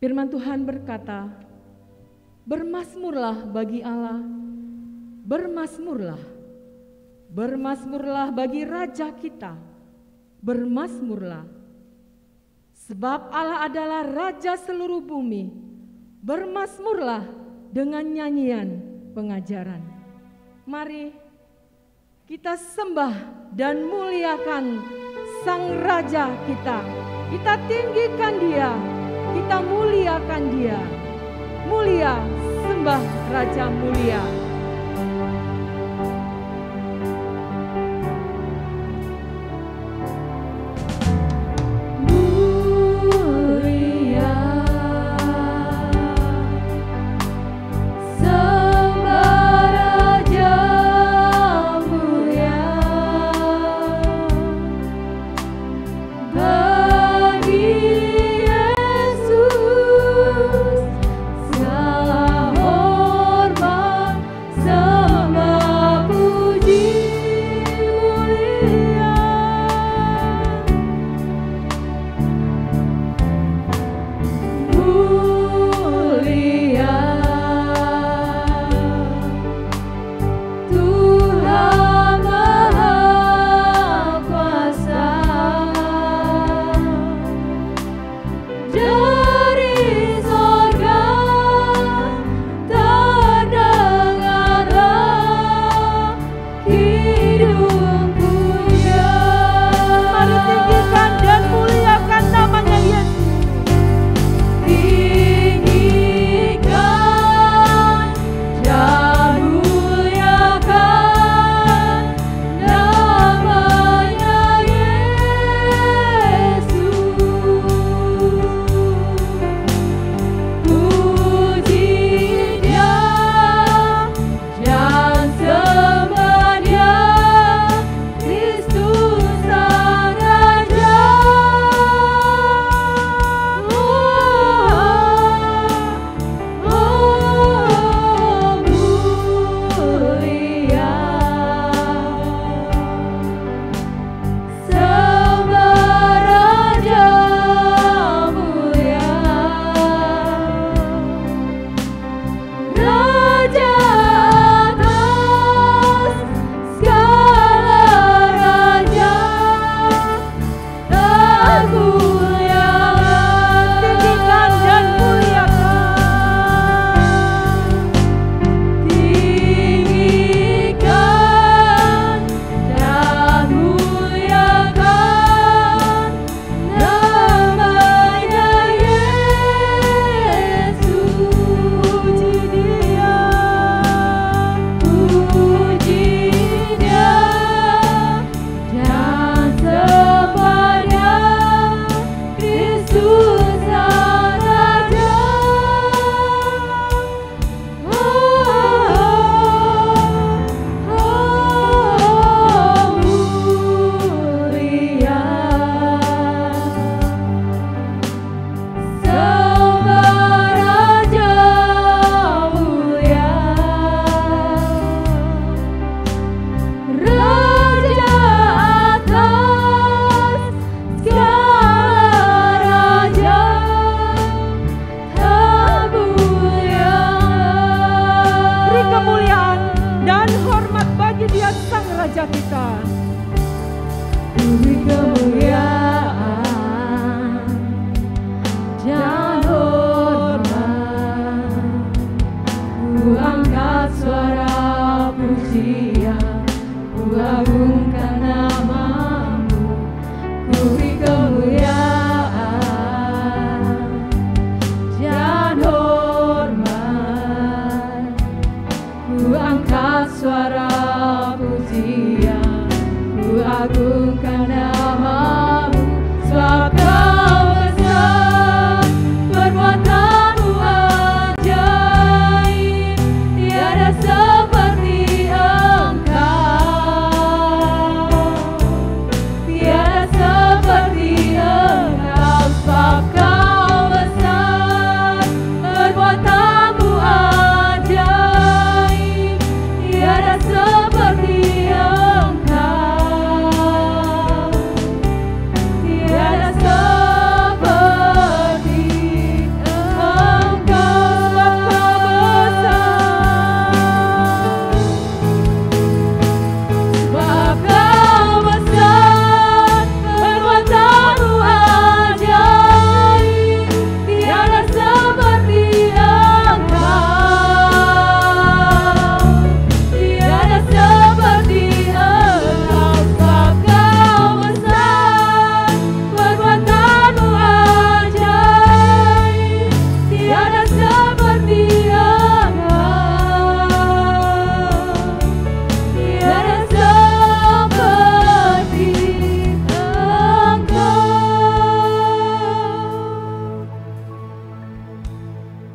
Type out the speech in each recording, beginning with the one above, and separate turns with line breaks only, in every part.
Firman Tuhan berkata, bermasmurlah bagi Allah, bermasmurlah, bermasmurlah bagi Raja kita, bermasmurlah. Sebab Allah adalah Raja seluruh bumi, bermasmurlah dengan nyanyian pengajaran. Mari kita sembah dan muliakan Sang Raja kita. Kita tinggikan Dia, kita muliakan Dia. Mulia, sembah Raja mulia.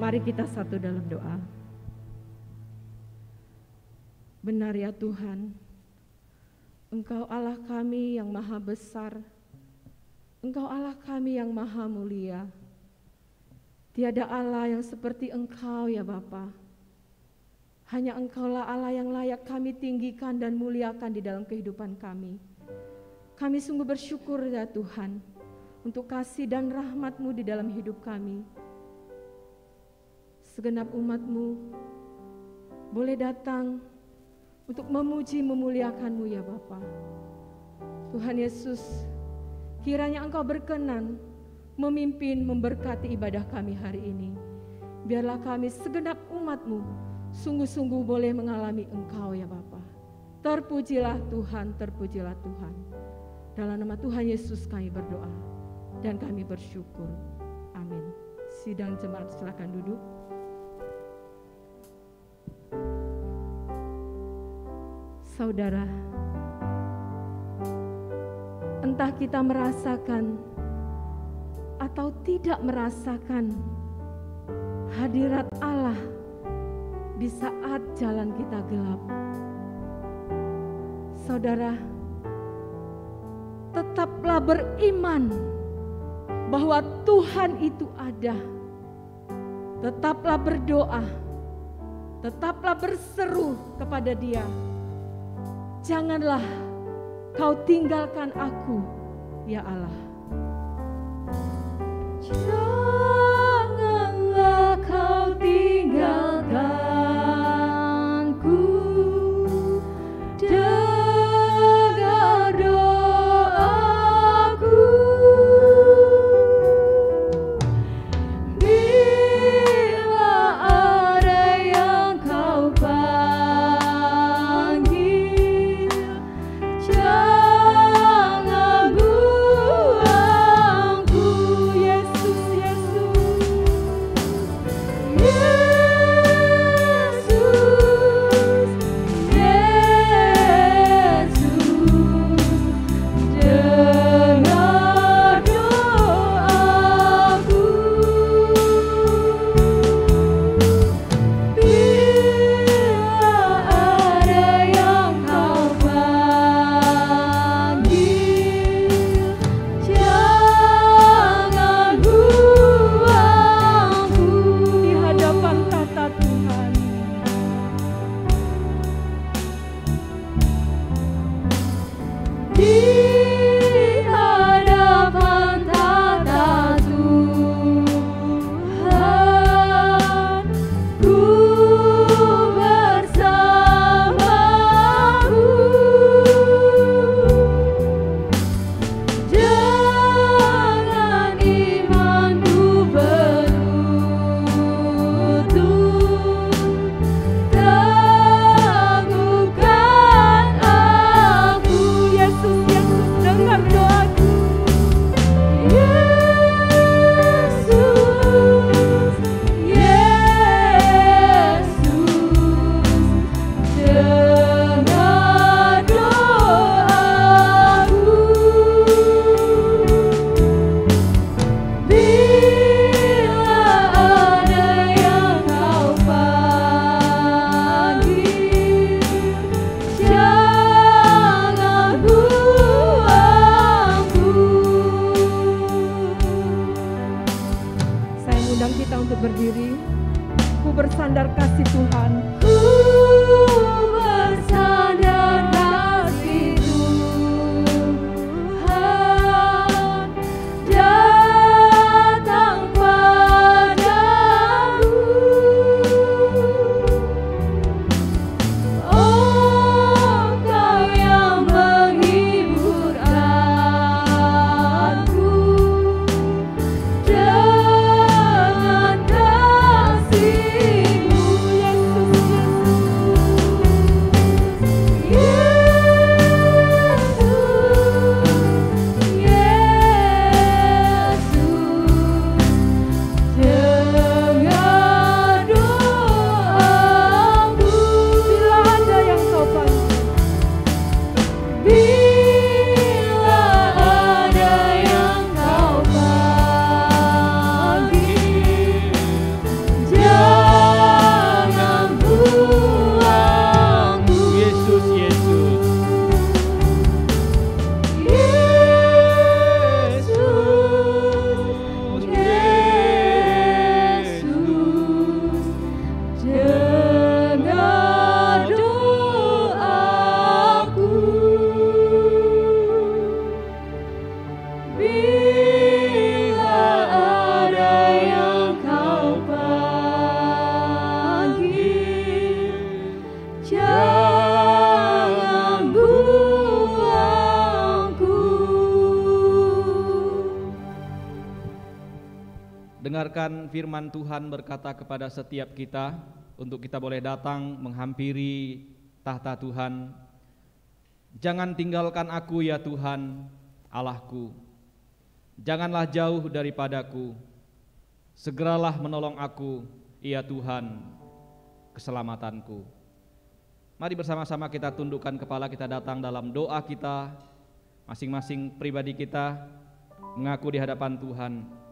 Mari kita satu dalam doa. Benar ya Tuhan, Engkau Allah kami yang maha besar, Engkau Allah kami yang maha mulia. Tiada Allah yang seperti Engkau ya Bapa. Hanya Engkaulah Allah yang layak kami tinggikan dan muliakan di dalam kehidupan kami. Kami sungguh bersyukur ya Tuhan, untuk kasih dan rahmat-Mu di dalam hidup kami. Segenap umat-Mu boleh datang untuk memuji memuliakan-Mu ya Bapa. Tuhan Yesus, kiranya Engkau berkenan memimpin memberkati ibadah kami hari ini. Biarlah kami segenap umat-Mu sungguh-sungguh boleh mengalami Engkau ya Bapa. Terpujilah Tuhan, terpujilah Tuhan. Dalam nama Tuhan Yesus kami berdoa dan kami bersyukur. Amin. Sidang jemaat silakan duduk. Saudara, entah kita merasakan atau tidak merasakan hadirat Allah di saat jalan kita gelap. Saudara, tetaplah beriman bahwa Tuhan itu ada. Tetaplah berdoa, tetaplah berseru kepada Dia. Janganlah Kau tinggalkan aku, ya Allah. Janganlah Kau tinggalkanku, dengar doaku. Bila ada yang Kau panggil, jangan buangku, Yesus, Yesus, Yesus, Yesus, dengar doaku. Bila ada yang Kau panggil, jangan buangku di hadapan tata Tuhan. Di hadapan tata Tuhan, ku bersamamu. Jangan imanku berlutut, teguhkan aku, Yesus, Yesus, dengar doaku. Yesus, Yesus, dengar doaku. Bila ada yang Kau panggil, jangan buangku. Saya mengundang kita untuk berdiri. Ku bersandar kasih Tuhan. Ku bersandar kasih Tuhan, datang padamu. Oh, Kau yang menghibur aku dengan kasih-Mu, Yesus, Yesus.
dengarkan firman Tuhan berkata kepada setiap kita untuk kita boleh datang menghampiri tahta Tuhan. Jangan tinggalkan aku ya Tuhan Allahku, janganlah jauh daripadaku, segeralah menolong aku ya Tuhan keselamatanku. Mari bersama-sama kita tundukkan kepala, kita datang dalam doa kita, masing-masing pribadi kita mengaku di hadapan Tuhan.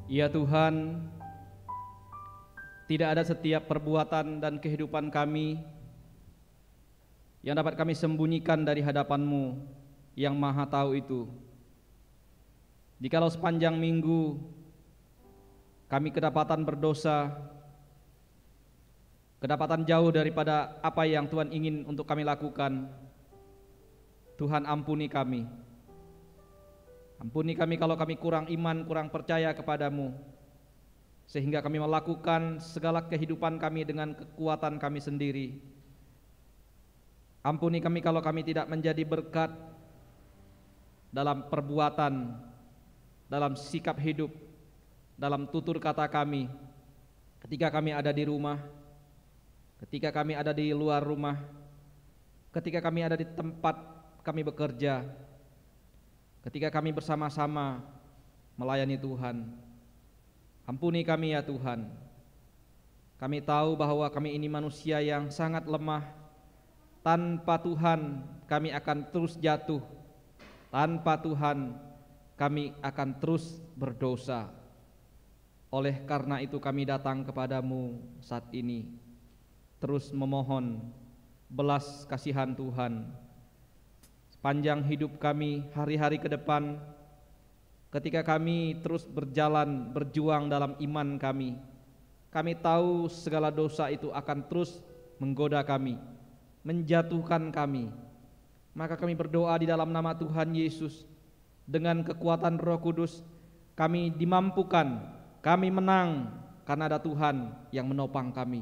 Ya Tuhan, tidak ada setiap perbuatan dan kehidupan kami yang dapat kami sembunyikan dari hadapan-Mu yang Maha Tahu itu. Jikalau sepanjang minggu kami kedapatan berdosa, kedapatan jauh daripada apa yang Tuhan ingin untuk kami lakukan, Tuhan ampuni kami. Ampuni kami kalau kami kurang iman, kurang percaya kepadamu, sehingga kami melakukan segala kehidupan kami dengan kekuatan kami sendiri. Ampuni kami kalau kami tidak menjadi berkat dalam perbuatan, dalam sikap hidup, dalam tutur kata kami, ketika kami ada di rumah, ketika kami ada di luar rumah, ketika kami ada di tempat kami bekerja, ketika kami bersama-sama melayani Tuhan. Ampuni kami ya Tuhan. Kami tahu bahwa kami ini manusia yang sangat lemah. Tanpa Tuhan kami akan terus jatuh. Tanpa Tuhan kami akan terus berdosa. Oleh karena itu kami datang kepadamu saat ini, terus memohon belas kasihan Tuhan. Sepanjang hidup kami, hari-hari ke depan, ketika kami terus berjalan, berjuang dalam iman kami tahu segala dosa itu akan terus menggoda kami, menjatuhkan kami. Maka kami berdoa di dalam nama Tuhan Yesus, dengan kekuatan Roh Kudus kami dimampukan, kami menang karena ada Tuhan yang menopang kami.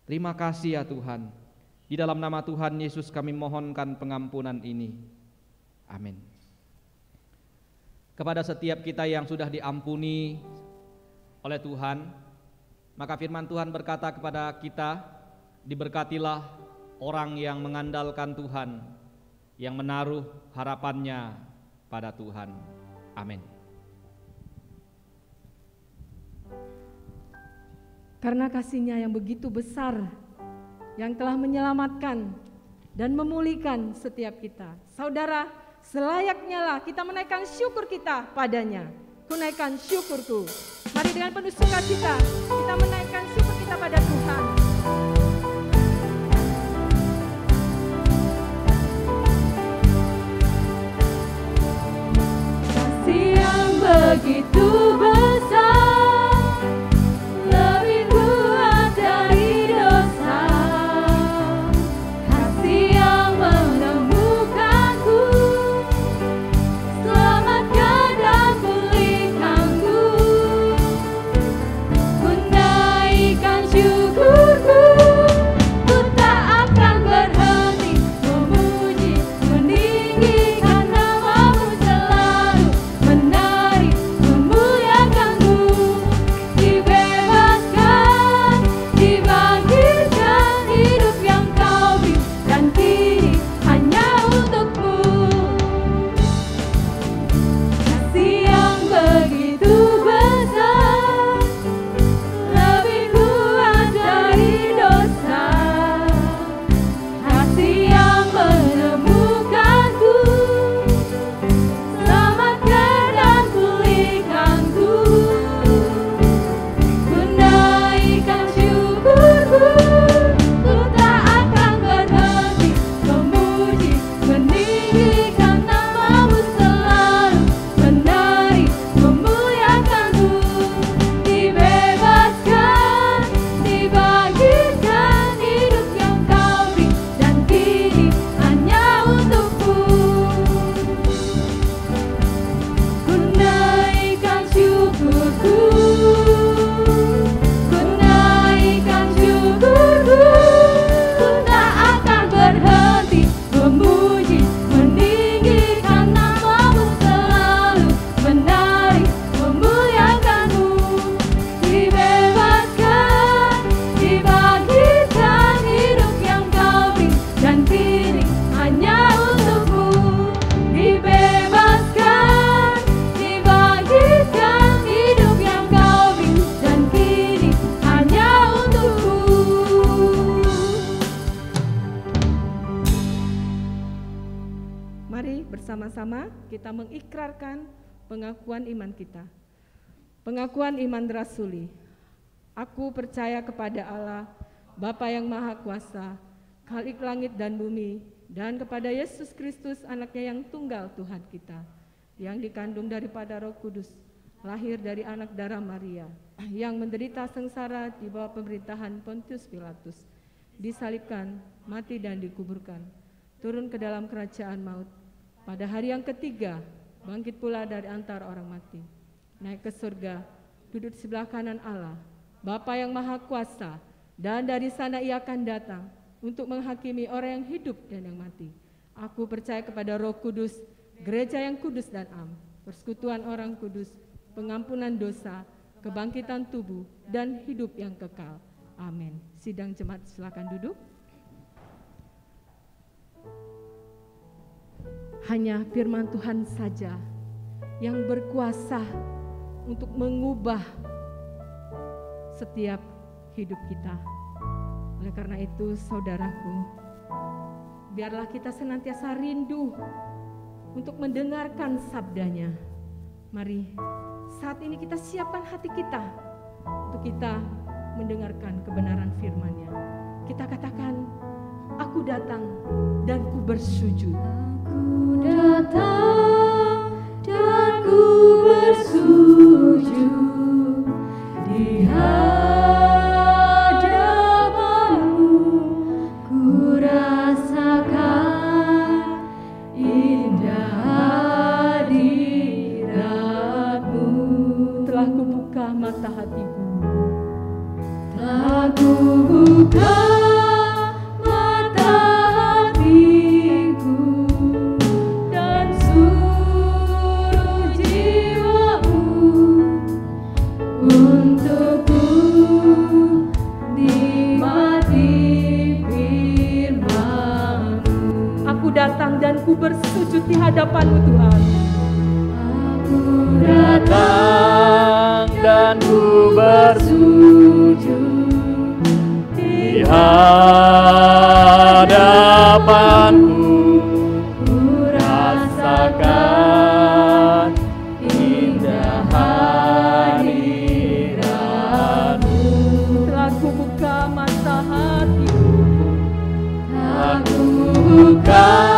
Terima kasih ya Tuhan. Di dalam nama Tuhan Yesus kami mohonkan pengampunan ini. Amin. Kepada setiap kita yang sudah diampuni oleh Tuhan, maka firman Tuhan berkata kepada kita, diberkatilah orang yang mengandalkan Tuhan, yang menaruh harapannya pada Tuhan. Amin.
Karena kasih-Nya yang begitu besar, yang telah menyelamatkan dan memulihkan setiap kita. Saudara, selayaknya lah kita menaikkan syukur kita padanya. Kunaikan syukurku. Mari dengan penuh sukacita kita menaikkan syukur kita pada Tuhan. Kasih yang begitu besar, syukur bersama-sama kita mengikrarkan pengakuan iman kita. Pengakuan iman rasuli. Aku percaya kepada Allah, Bapa yang Maha Kuasa, Khalik langit dan bumi, dan kepada Yesus Kristus, anaknya yang tunggal Tuhan kita, yang dikandung daripada Roh Kudus, lahir dari anak darah Maria, yang menderita sengsara di bawah pemerintahan Pontius Pilatus, disalibkan, mati dan dikuburkan, turun ke dalam kerajaan maut. Pada hari yang ketiga, bangkit pula dari antara orang mati, naik ke surga, duduk di sebelah kanan Allah, Bapa yang Maha Kuasa, dan dari sana ia akan datang untuk menghakimi orang yang hidup dan yang mati. Aku percaya kepada Roh Kudus, gereja yang kudus dan am, persekutuan orang kudus, pengampunan dosa, kebangkitan tubuh, dan hidup yang kekal. Amin. Sidang jemaat silakan duduk. Hanya firman Tuhan saja yang berkuasa untuk mengubah setiap hidup kita. Oleh karena itu, saudaraku, biarlah kita senantiasa rindu untuk mendengarkan sabdanya. Mari saat ini kita siapkan hati kita untuk kita mendengarkan kebenaran firman-Nya. Kita katakan, aku datang dan ku bersujud.
Aku datang dan ku bersujud di hadapan-Mu, ku rasakan indah hadirat-Mu.
Telah ku buka mata hatiku,
telah ku buka
datang dan ku bersujud di hadapan-Mu Tuhan.
Aku datang dan ku bersujud di hadapan-Mu, ku rasakan indah hadirat-Mu.
Telah ku buka mata hatiku,
telah ku buka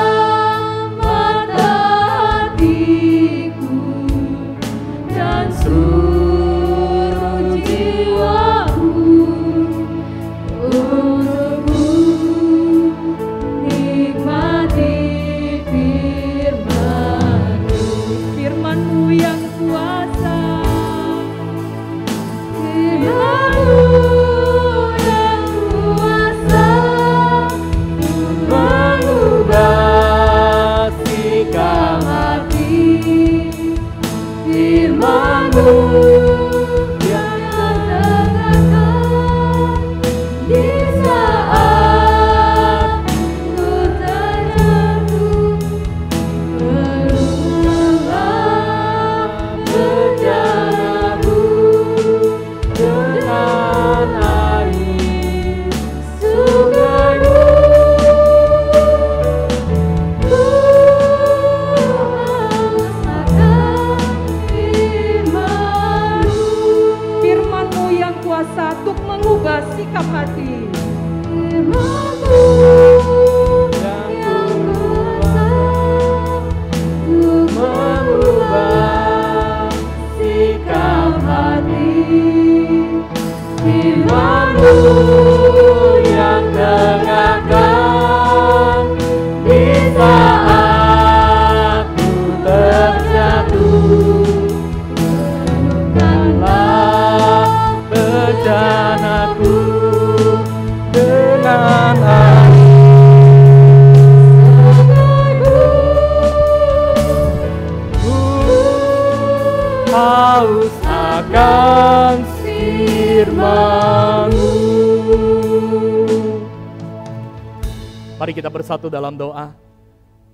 Mari kita bersatu dalam doa.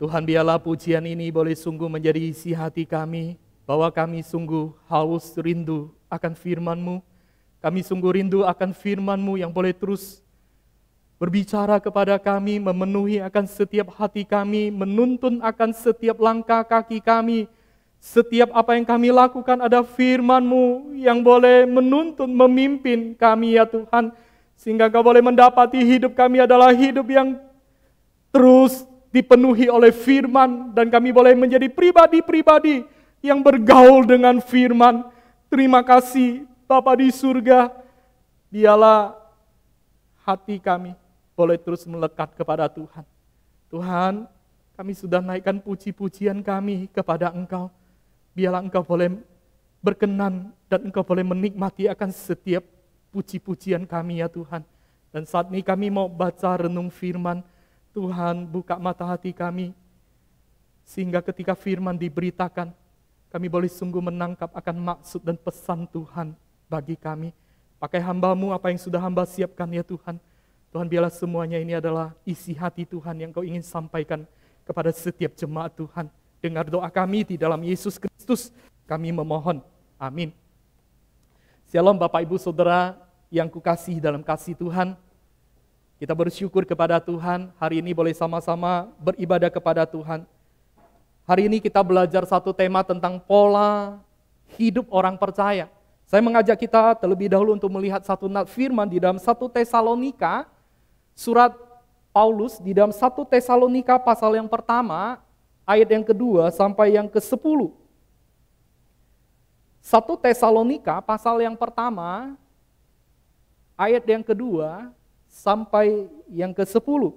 Tuhan, biarlah pujian ini boleh sungguh menjadi isi hati kami, bahwa kami sungguh haus rindu akan firman-Mu. Kami sungguh rindu akan firman-Mu yang boleh terus berbicara kepada kami, memenuhi akan setiap hati kami, menuntun akan setiap langkah kaki kami. Setiap apa yang kami lakukan ada firman-Mu yang boleh menuntun, memimpin kami ya Tuhan. Sehingga Kau boleh mendapati hidup kami adalah hidup yang terus dipenuhi oleh firman. Dan kami boleh menjadi pribadi-pribadi yang bergaul dengan firman. Terima kasih Bapa di surga. Biarlah hati kami boleh terus melekat kepada Tuhan. Tuhan, kami sudah naikkan puji-pujian kami kepada Engkau. Biarlah Engkau boleh berkenan dan Engkau boleh menikmati akan setiap puji-pujian kami ya Tuhan. Dan saat ini kami mau baca renung firman. Tuhan, buka mata hati kami. Sehingga ketika firman diberitakan, kami boleh sungguh menangkap akan maksud dan pesan Tuhan bagi kami. Pakai hamba-Mu apa yang sudah hamba siapkan ya Tuhan. Tuhan, biarlah semuanya ini adalah isi hati Tuhan yang Kau ingin sampaikan kepada setiap jemaat Tuhan. Dengar doa kami di dalam Yesus Kristus, kami memohon. Amin. Shalom Bapak Ibu Saudara yang kukasihi dalam kasih Tuhan. Kita bersyukur kepada Tuhan, hari ini boleh sama-sama beribadah kepada Tuhan. Hari ini kita belajar satu tema tentang pola hidup orang percaya. Saya mengajak kita terlebih dahulu untuk melihat satu firman di dalam 1 Tesalonika, surat Paulus di dalam 1 Tesalonika pasal yang pertama, ayat yang kedua sampai yang ke-10. 1 Tesalonika pasal yang pertama, ayat yang kedua sampai yang ke-10.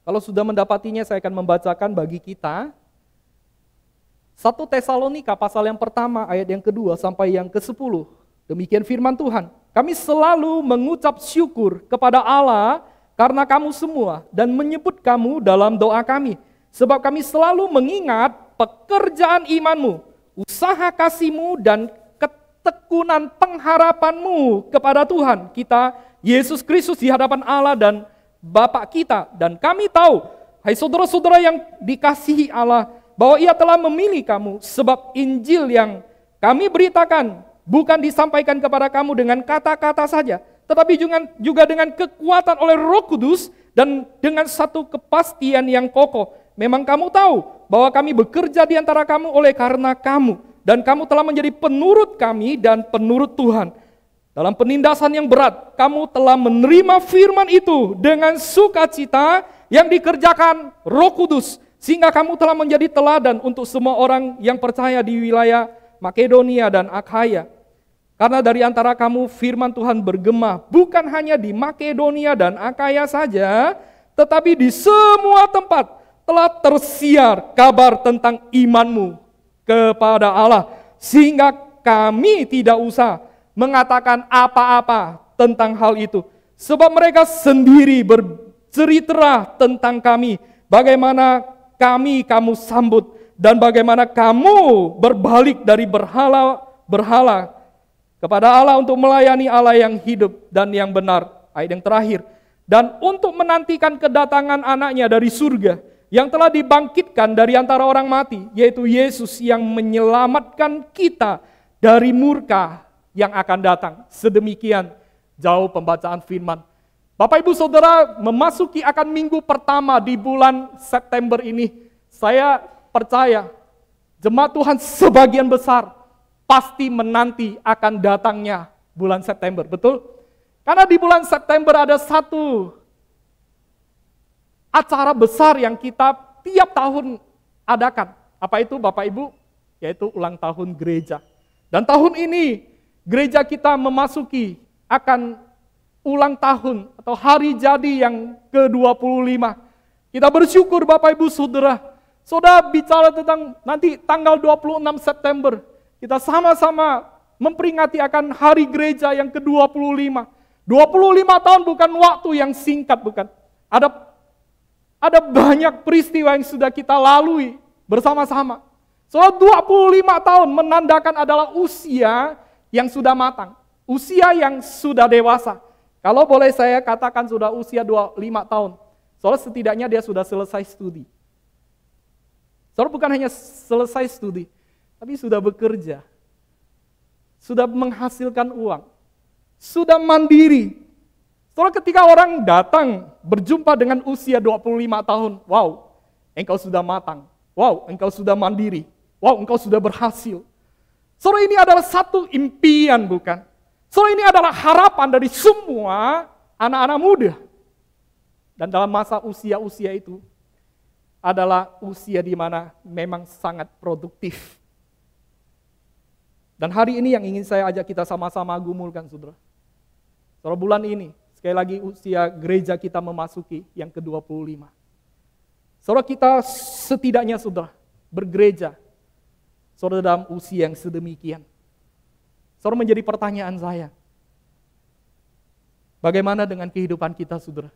Kalau sudah mendapatinya saya akan membacakan bagi kita. 1 Tesalonika pasal yang pertama, ayat yang kedua sampai yang ke-10. Demikian firman Tuhan. Kami selalu mengucap syukur kepada Allah karena kamu semua dan menyebut kamu dalam doa kami. Sebab kami selalu mengingat pekerjaan imanmu, usaha kasihmu dan ketekunan pengharapanmu kepada Tuhan kita Yesus Kristus di hadapan Allah dan Bapa kita. Dan kami tahu, hai saudara-saudara yang dikasihi Allah, bahwa Ia telah memilih kamu sebab Injil yang kami beritakan bukan disampaikan kepada kamu dengan kata-kata saja, tetapi juga dengan kekuatan oleh Roh Kudus dan dengan satu kepastian yang kokoh. Memang kamu tahu bahwa kami bekerja di antara kamu oleh karena kamu, dan kamu telah menjadi penurut kami dan penurut Tuhan. Dalam penindasan yang berat, kamu telah menerima firman itu dengan sukacita yang dikerjakan Roh Kudus, sehingga kamu telah menjadi teladan untuk semua orang yang percaya di wilayah Makedonia dan Akhaya. Karena dari antara kamu firman Tuhan bergema bukan hanya di Makedonia dan Akhaya saja, tetapi di semua tempat telah tersiar kabar tentang imanmu kepada Allah, sehingga kami tidak usah mengatakan apa-apa tentang hal itu. Sebab mereka sendiri bercerita tentang kami, bagaimana kamu sambut, dan bagaimana kamu berbalik dari berhala kepada Allah untuk melayani Allah yang hidup dan yang benar. Ayat yang terakhir. Dan untuk menantikan kedatangan anaknya dari surga, yang telah dibangkitkan dari antara orang mati, yaitu Yesus yang menyelamatkan kita dari murka yang akan datang. Sedemikian jauh pembacaan firman. Bapak Ibu Saudara, memasuki akan minggu pertama di bulan September ini, saya percaya jemaat Tuhan sebagian besar pasti menanti akan datangnya bulan September, betul? Karena di bulan September ada satu acara besar yang kita tiap tahun adakan. Apa itu Bapak Ibu? Yaitu ulang tahun gereja. Dan tahun ini gereja kita memasuki akan ulang tahun atau hari jadi yang ke-25. Kita bersyukur Bapak Ibu Saudara. Saudara bicara tentang nanti tanggal 26 September. Kita sama-sama memperingati akan hari gereja yang ke-25. 25 tahun bukan waktu yang singkat, bukan. Ada banyak peristiwa yang sudah kita lalui bersama-sama. Soal 25 tahun menandakan adalah usia yang sudah matang. Usia yang sudah dewasa. Kalau boleh saya katakan sudah usia 25 tahun. Soalnya setidaknya dia sudah selesai studi. Soalnya bukan hanya selesai studi, tapi sudah bekerja. sudah menghasilkan uang, sudah mandiri. Saudara, ketika orang datang berjumpa dengan usia 25 tahun, wow, engkau sudah matang, wow, engkau sudah mandiri, wow, engkau sudah berhasil. Saudara, ini adalah satu impian, bukan? Saudara, ini adalah harapan dari semua anak-anak muda. Dan dalam masa usia-usia itu adalah usia di mana memang sangat produktif. Dan hari ini yang ingin saya ajak kita sama-sama gumulkan, saudara. Saudara, bulan ini, sekali lagi usia gereja kita memasuki yang ke-25. Saudara, kita setidaknya, saudara, bergereja, saudara, dalam usia yang sedemikian. Saudara, menjadi pertanyaan saya, bagaimana dengan kehidupan kita, saudara?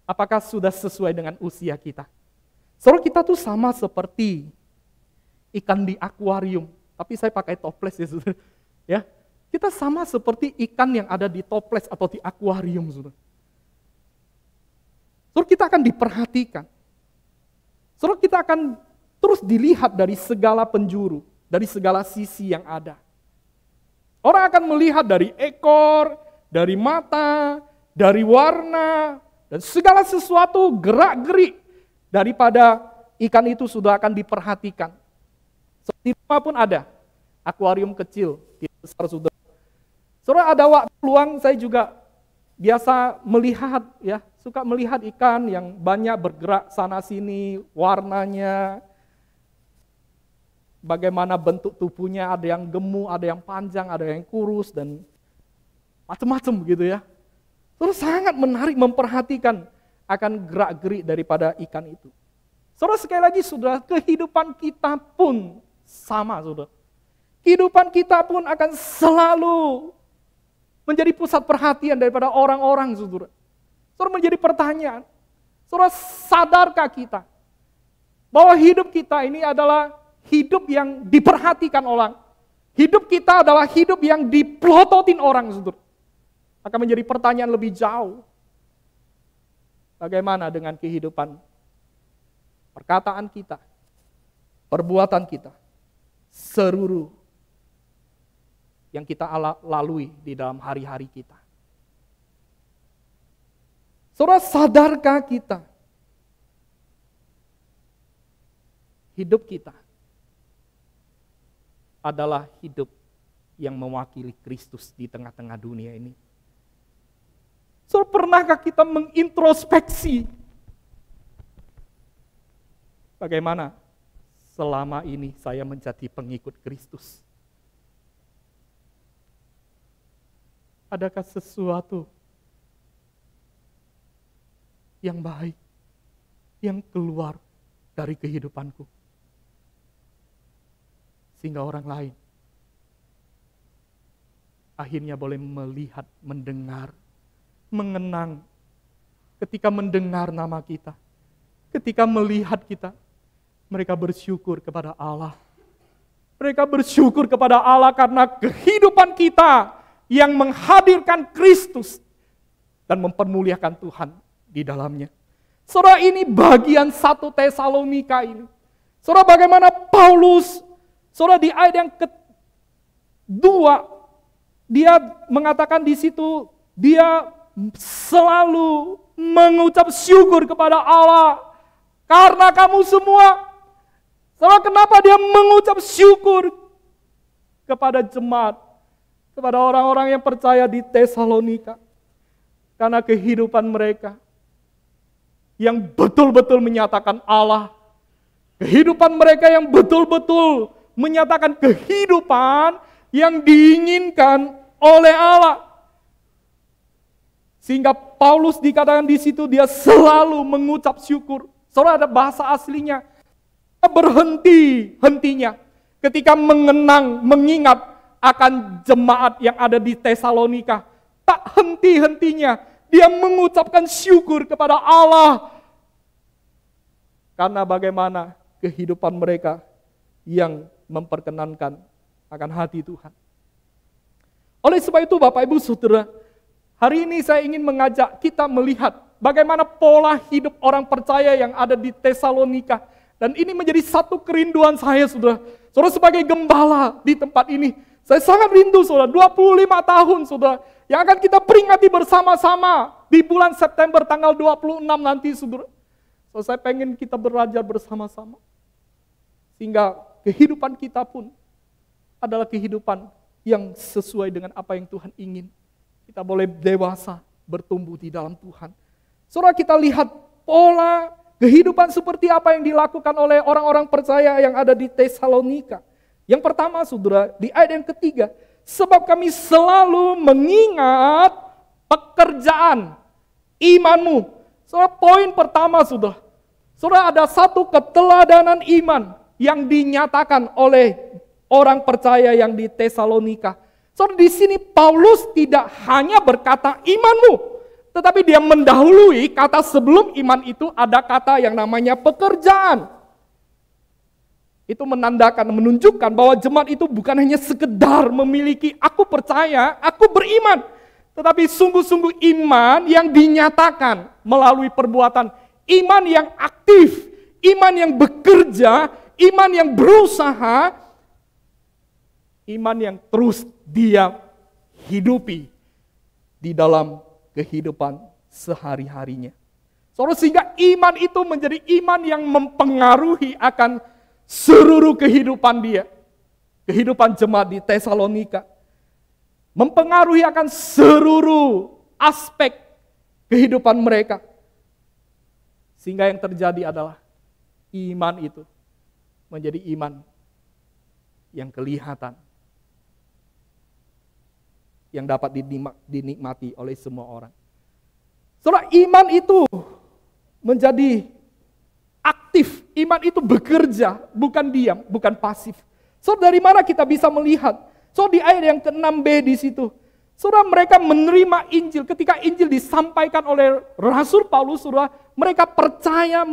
Apakah sudah sesuai dengan usia kita? Saudara, kita tuh sama seperti ikan di akuarium. Tapi saya pakai toples ya, saudara. Ya, kita sama seperti ikan yang ada di toples atau di akuarium, saudara. Saudara, kita akan diperhatikan. Saudara, kita akan terus dilihat dari segala penjuru, dari segala sisi yang ada. Orang akan melihat dari ekor, dari mata, dari warna, dan segala sesuatu gerak-gerik daripada ikan itu sudah akan diperhatikan. Di rumah pun ada akuarium kecil, tidak besar, saudara. Saudara, ada waktu luang saya juga biasa melihat, ya, suka melihat ikan yang banyak bergerak sana sini, warnanya, bagaimana bentuk tubuhnya, ada yang gemuk, ada yang panjang, ada yang kurus, dan macam-macam gitu ya. Saudara, sangat menarik memperhatikan akan gerak-gerik daripada ikan itu. Saudara, sekali lagi, saudara, kehidupan kita pun sama, saudara. Kehidupan kita pun akan selalu menjadi pusat perhatian daripada orang-orang, saudara. Saudara, menjadi pertanyaan, saudara, sadarkah kita bahwa hidup kita ini adalah hidup yang diperhatikan orang. Hidup kita adalah hidup yang dipelototin orang, saudara. Akan menjadi pertanyaan lebih jauh. Bagaimana dengan kehidupan, perkataan kita, perbuatan kita, seluruh yang kita lalui di dalam hari-hari kita. Saudara, sadarkah kita hidup kita adalah hidup yang mewakili Kristus di tengah-tengah dunia ini? Saudara, pernahkah kita mengintrospeksi bagaimana selama ini saya menjadi pengikut Kristus? Adakah sesuatu yang baik yang keluar dari kehidupanku sehingga orang lain akhirnya boleh melihat, mendengar, mengenang ketika mendengar nama kita, ketika melihat kita, mereka bersyukur kepada Allah. Mereka bersyukur kepada Allah karena kehidupan kita yang menghadirkan Kristus dan mempermuliakan Tuhan di dalamnya. Saudara, ini bagian 1 Tesalonika ini. Saudara, bagaimana Paulus, saudara, di ayat yang kedua, dia mengatakan di situ, dia selalu mengucap syukur kepada Allah karena kamu semua. Saudara, kenapa dia mengucap syukur kepada jemaat, kepada orang-orang yang percaya di Tesalonika? Karena kehidupan mereka yang betul-betul menyatakan Allah. Kehidupan mereka yang betul-betul menyatakan kehidupan yang diinginkan oleh Allah. Sehingga Paulus dikatakan di situ dia selalu mengucap syukur. Saudara, ada bahasa aslinya. Berhenti-hentinya ketika mengenang, mengingat akan jemaat yang ada di Tesalonika. Tak henti-hentinya dia mengucapkan syukur kepada Allah. Karena bagaimana kehidupan mereka yang memperkenankan akan hati Tuhan. Oleh sebab itu Bapak Ibu Saudara, hari ini saya ingin mengajak kita melihat bagaimana pola hidup orang percaya yang ada di Tesalonika. Dan ini menjadi satu kerinduan saya, saudara. Saudara, sebagai gembala di tempat ini, Saya sangat rindu saudara, 25 tahun saudara, yang akan kita peringati bersama-sama di bulan September tanggal 26 nanti saudara. So, saya pengen kita belajar bersama-sama. Sehingga kehidupan kita pun adalah kehidupan yang sesuai dengan apa yang Tuhan ingin. Kita boleh dewasa, bertumbuh di dalam Tuhan. Saudara, kita lihat pola kehidupan seperti apa yang dilakukan oleh orang-orang percaya yang ada di Tesalonika. Yang pertama saudara, di ayat yang ketiga, sebab kami selalu mengingat pekerjaan imanmu. Saudara, poin pertama saudara, ada satu keteladanan iman yang dinyatakan oleh orang percaya yang di Tesalonika. Saudara, di sini Paulus tidak hanya berkata imanmu, tetapi dia mendahului kata sebelum iman itu ada kata yang namanya pekerjaan. Itu menandakan, menunjukkan bahwa jemaat itu bukan hanya sekedar memiliki aku percaya, aku beriman. Tetapi sungguh-sungguh iman yang dinyatakan melalui perbuatan. Iman yang aktif, iman yang bekerja, iman yang berusaha, iman yang terus dia hidupi di dalam kehidupan sehari-harinya. Sehingga iman itu menjadi iman yang mempengaruhi akan seluruh kehidupan dia. Kehidupan jemaat di Tesalonika. Mempengaruhi akan seluruh aspek kehidupan mereka. Sehingga yang terjadi adalah iman itu menjadi iman yang kelihatan. Yang dapat dinikmati oleh semua orang. Saudara, iman itu menjadi aktif, iman itu bekerja, bukan diam, bukan pasif. Saudara, dari mana kita bisa melihat? Di ayat yang ke-6b di situ. Saudara, mereka menerima Injil. Ketika Injil disampaikan oleh Rasul Paulus, saudara, mereka percaya.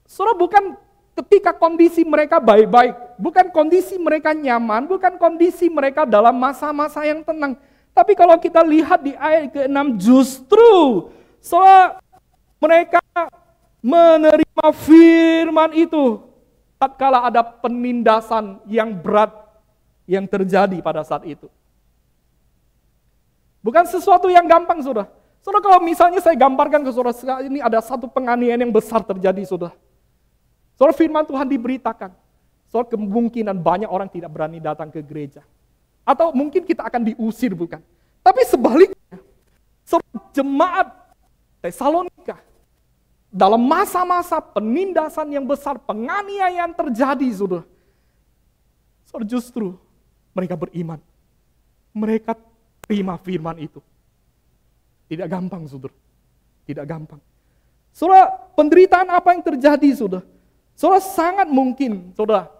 Saudara, bukan ketika kondisi mereka baik-baik, bukan kondisi mereka nyaman, bukan kondisi mereka dalam masa-masa yang tenang. Tapi kalau kita lihat di ayat ke-6, justru saudara, mereka menerima firman itu tatkala ada penindasan yang berat yang terjadi pada saat itu. Bukan sesuatu yang gampang, saudara. Saudara, kalau misalnya saya gambarkan ke saudara, ini ada satu penganiayaan yang besar terjadi, saudara. Saudara, firman Tuhan diberitakan. Saudara, kemungkinan banyak orang tidak berani datang ke gereja. Atau mungkin kita akan diusir, bukan? Tapi sebaliknya, saudara, jemaat Tesalonika, dalam masa-masa penindasan yang besar, penganiayaan terjadi, saudara. Saudara, justru mereka beriman. Mereka terima firman itu. Tidak gampang, saudara. Tidak gampang. Saudara, penderitaan apa yang terjadi, saudara? Saudara, sangat mungkin, saudara,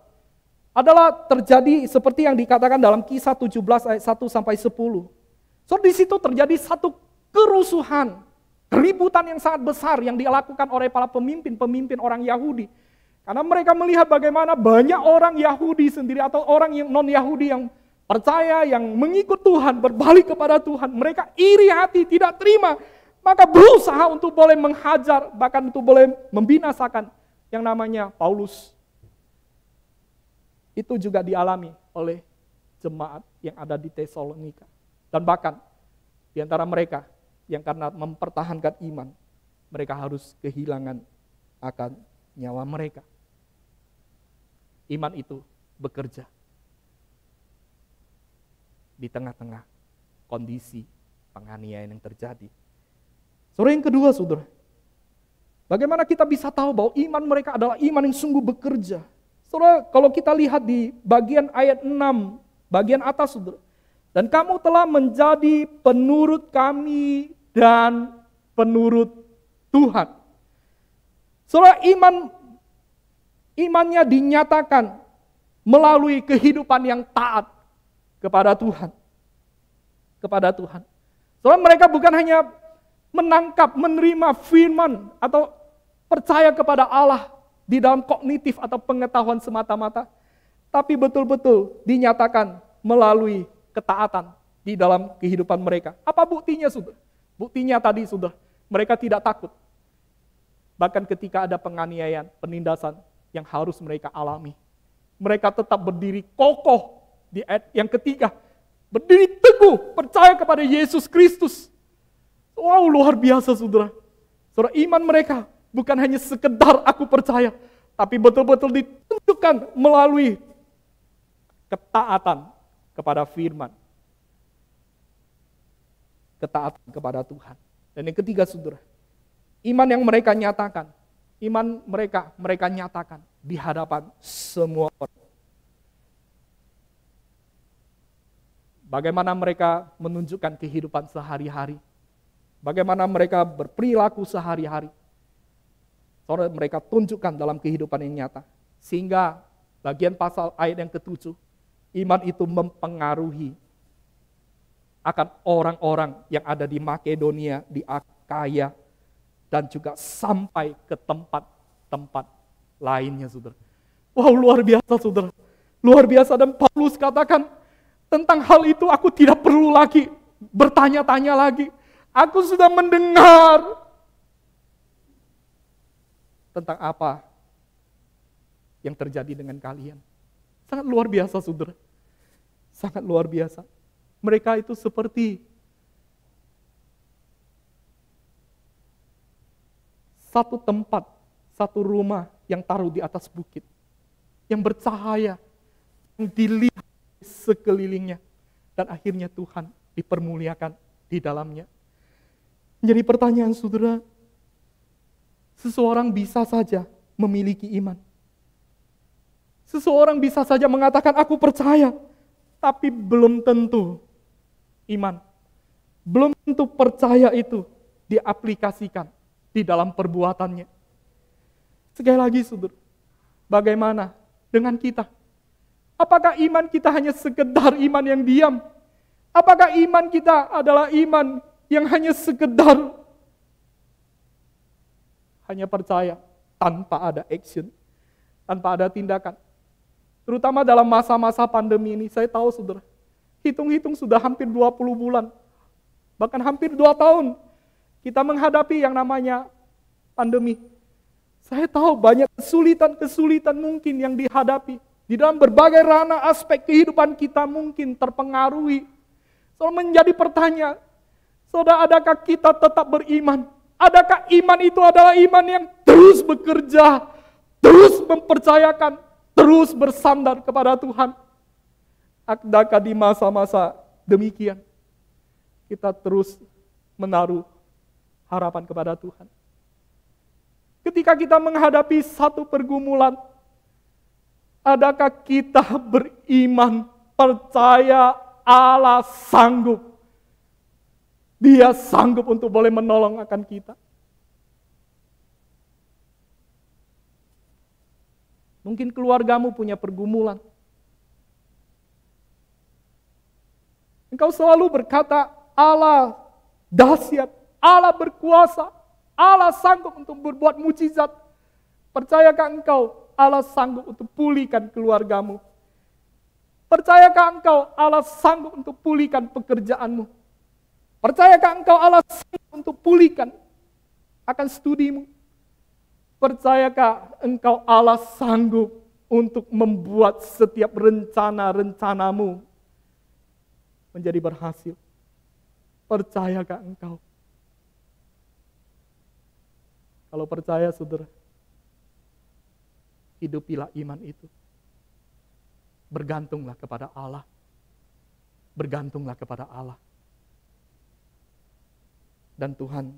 adalah terjadi seperti yang dikatakan dalam Kisah 17 ayat 1 sampai 10. Saudara, di situ terjadi satu kerusuhan, keributan yang sangat besar yang dilakukan oleh para pemimpin orang Yahudi. Karena mereka melihat bagaimana banyak orang Yahudi sendiri atau orang yang non-Yahudi yang percaya, yang mengikut Tuhan, berbalik kepada Tuhan. Mereka iri hati, tidak terima. Maka berusaha untuk boleh menghajar, bahkan untuk boleh membinasakan yang namanya Paulus. Itu juga dialami oleh jemaat yang ada di Tesalonika. Dan bahkan di antara mereka yang karena mempertahankan iman, mereka harus kehilangan akan nyawa mereka. Iman itu bekerja di tengah-tengah kondisi penganiayaan yang terjadi. Saudara, yang kedua, saudara, bagaimana kita bisa tahu bahwa iman mereka adalah iman yang sungguh bekerja? Saudara, kalau kita lihat di bagian ayat 6, bagian atas, saudara, dan kamu telah menjadi penurut kami dan penurut Tuhan. Saudara, imannya dinyatakan melalui kehidupan yang taat kepada Tuhan. Kepada Tuhan. Saudara, mereka bukan hanya menangkap, menerima firman atau percaya kepada Allah di dalam kognitif atau pengetahuan semata-mata, tapi betul-betul dinyatakan melalui ketaatan di dalam kehidupan mereka. Apa buktinya, saudara? Buktinya tadi, saudara, mereka tidak takut. Bahkan ketika ada penganiayaan, penindasan yang harus mereka alami, mereka tetap berdiri kokoh di ayat yang ketiga, berdiri teguh, percaya kepada Yesus Kristus. Wow, luar biasa saudara. Saudara, iman mereka bukan hanya sekedar aku percaya, tapi betul-betul ditentukan melalui ketaatan kepada firman. Ketaatan kepada Tuhan. Dan yang ketiga saudara, iman yang mereka nyatakan, iman mereka nyatakan di hadapan semua orang. Bagaimana mereka menunjukkan kehidupan sehari-hari. Bagaimana mereka berperilaku sehari-hari. Saudara, mereka tunjukkan dalam kehidupan yang nyata. Sehingga bagian pasal ayat yang ke-7, iman itu mempengaruhi akan orang-orang yang ada di Makedonia, di Akaya, dan juga sampai ke tempat-tempat lainnya, saudara. Wow, luar biasa, saudara. Luar biasa, dan Paulus katakan, tentang hal itu aku tidak perlu lagi bertanya-tanya lagi. Aku sudah mendengar tentang apa yang terjadi dengan kalian. Sangat luar biasa, saudara. Sangat luar biasa. Mereka itu seperti satu tempat, satu rumah yang taruh di atas bukit, yang bercahaya, yang dilihat sekelilingnya, dan akhirnya Tuhan dipermuliakan di dalamnya. Jadi pertanyaan saudara, seseorang bisa saja memiliki iman. Seseorang bisa saja mengatakan aku percaya, tapi belum tentu iman. Belum tentu percaya itu diaplikasikan di dalam perbuatannya. Sekali lagi saudara, bagaimana dengan kita? Apakah iman kita hanya sekedar iman yang diam? Apakah iman kita adalah iman yang hanya sekedar hanya percaya tanpa ada action, tanpa ada tindakan? Terutama dalam masa-masa pandemi ini, saya tahu saudara, hitung-hitung sudah hampir 20 bulan, bahkan hampir 2 tahun kita menghadapi yang namanya pandemi. Saya tahu banyak kesulitan-kesulitan mungkin yang dihadapi. Di dalam berbagai ranah aspek kehidupan kita mungkin terpengaruhi. Saudara, menjadi pertanyaan, saudara, adakah kita tetap beriman? Adakah iman itu adalah iman yang terus bekerja, terus mempercayakan, terus bersandar kepada Tuhan? Adakah di masa-masa demikian kita terus menaruh harapan kepada Tuhan? Ketika kita menghadapi satu pergumulan, adakah kita beriman, percaya Allah sanggup? Dia sanggup untuk boleh menolong akan kita. Mungkin keluargamu punya pergumulan. Engkau selalu berkata, Allah dahsyat, Allah berkuasa, Allah sanggup untuk berbuat mujizat. Percayakah engkau Allah sanggup untuk pulihkan keluargamu? Percayakah engkau Allah sanggup untuk pulihkan pekerjaanmu? Percayakah engkau Allah sanggup untuk pulihkan akan studimu? Percayakah engkau Allah sanggup untuk membuat setiap rencana-rencanamu menjadi berhasil? Percayakah engkau? Kalau percaya, saudara, hidupilah iman itu. Bergantunglah kepada Allah. Bergantunglah kepada Allah. Dan Tuhan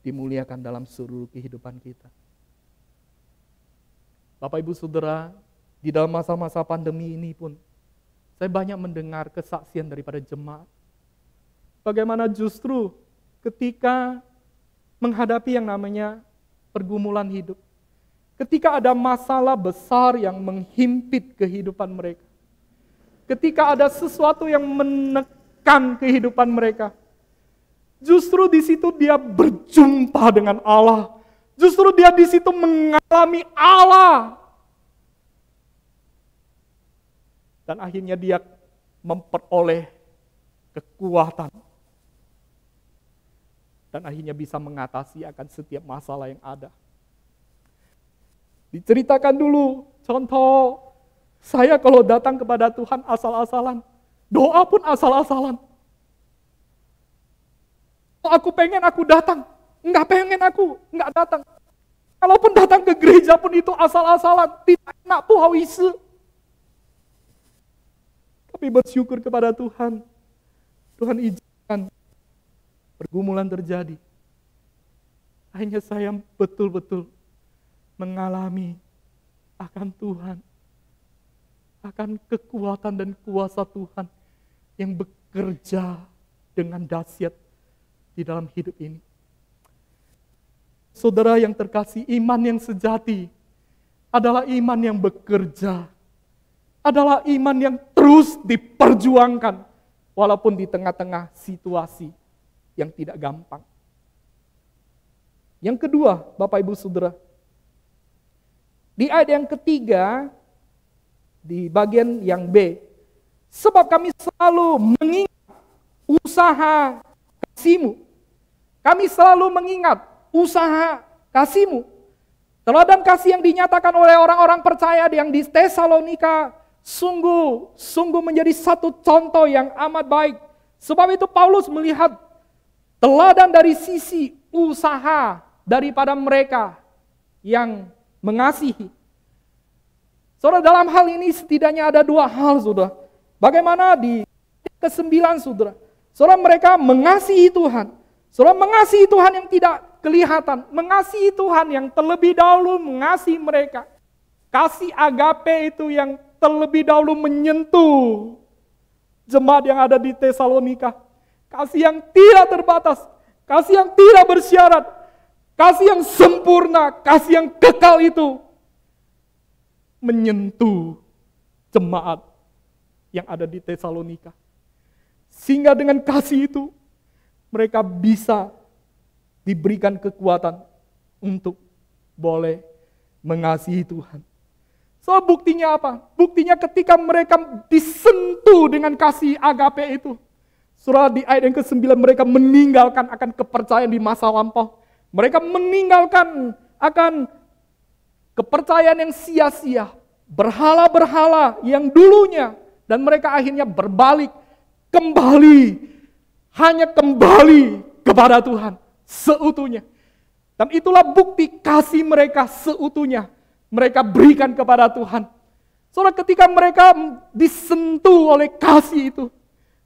dimuliakan dalam seluruh kehidupan kita. Bapak Ibu Saudara, di dalam masa-masa pandemi ini pun, saya banyak mendengar kesaksian daripada jemaat. Bagaimana justru ketika menghadapi yang namanya pergumulan hidup, ketika ada masalah besar yang menghimpit kehidupan mereka, ketika ada sesuatu yang menekan kehidupan mereka, justru di situ dia berjumpa dengan Allah. Justru dia di situ mengalami Allah. Dan akhirnya dia memperoleh kekuatan. Dan akhirnya bisa mengatasi akan setiap masalah yang ada. Diceritakan dulu contoh Saya kalau datang kepada Tuhan asal-asalan, doa pun asal-asalan. Kalau aku pengen aku datang, nggak pengen aku nggak datang. Kalaupun datang ke gereja pun itu asal-asalan, tidak enak puhawise. Tapi bersyukur kepada Tuhan, Tuhan izinkan pergumulan terjadi. Akhirnya saya betul-betul mengalami akan Tuhan, akan kekuatan dan kuasa Tuhan yang bekerja dengan dahsyat di dalam hidup ini. Saudara yang terkasih, iman yang sejati adalah iman yang bekerja, adalah iman yang terus diperjuangkan walaupun di tengah-tengah situasi yang tidak gampang. Yang kedua, Bapak Ibu Saudara, di ayat yang ketiga, di bagian yang B, sebab kami selalu mengingat usaha kasih-Mu. Kami selalu mengingat usaha kasih-Mu. Teladan kasih yang dinyatakan oleh orang-orang percaya yang di Tesalonika sungguh menjadi satu contoh yang amat baik. Sebab itu Paulus melihat teladan dari sisi usaha daripada mereka yang mengasihi. Saudara, dalam hal ini setidaknya ada dua hal, saudara. Bagaimana di ke-9, saudara. Saudara, mereka mengasihi Tuhan. Saudara, mengasihi Tuhan yang tidak kelihatan. Mengasihi Tuhan yang terlebih dahulu mengasihi mereka. Kasih agape itu yang terlebih dahulu menyentuh jemaat yang ada di Tesalonika. Kasih yang tidak terbatas. Kasih yang tidak bersyarat. Kasih yang sempurna, kasih yang kekal itu menyentuh jemaat yang ada di Tesalonika. Sehingga dengan kasih itu mereka bisa diberikan kekuatan untuk boleh mengasihi Tuhan. So, buktinya apa? Buktinya ketika mereka disentuh dengan kasih agape itu. Surah di ayat yang ke-9 mereka meninggalkan akan kepercayaan di masa lampau. Mereka meninggalkan akan kepercayaan yang sia-sia, berhala-berhala yang dulunya, dan mereka akhirnya berbalik, hanya kembali kepada Tuhan seutuhnya. Dan itulah bukti kasih mereka seutuhnya, mereka berikan kepada Tuhan. Soalnya ketika mereka disentuh oleh kasih itu,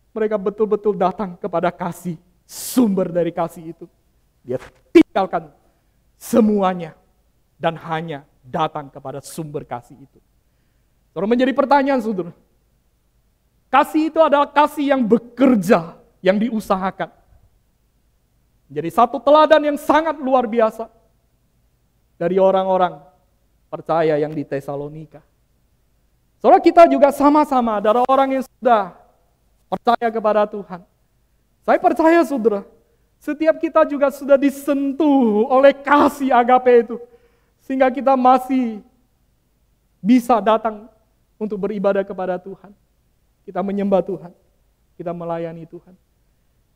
mereka betul-betul datang kepada kasih, sumber dari kasih itu. Dia tinggalkan semuanya dan hanya datang kepada sumber kasih itu. Saudara, menjadi pertanyaan, saudara. Kasih itu adalah kasih yang bekerja, yang diusahakan. Jadi satu teladan yang sangat luar biasa dari orang-orang percaya yang di Tesalonika. Saudara, kita juga sama-sama adalah orang yang sudah percaya kepada Tuhan. Saya percaya, saudara, setiap kita juga sudah disentuh oleh kasih agape itu. Sehingga kita masih bisa datang untuk beribadah kepada Tuhan. Kita menyembah Tuhan. Kita melayani Tuhan.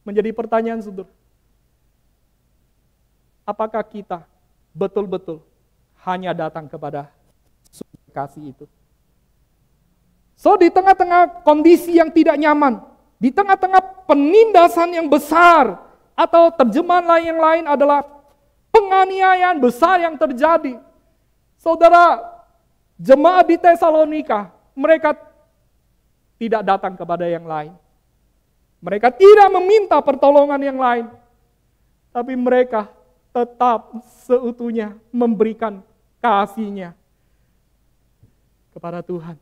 Menjadi pertanyaan, saudara. Apakah kita betul-betul hanya datang kepada sumber kasih itu? So, di tengah-tengah kondisi yang tidak nyaman, di tengah-tengah penindasan yang besar, atau terjemahan lain yang lain adalah penganiayaan besar yang terjadi. Saudara, jemaat di Tesalonika, mereka tidak datang kepada yang lain. Mereka tidak meminta pertolongan yang lain. Tapi mereka tetap seutuhnya memberikan kasih-Nya kepada Tuhan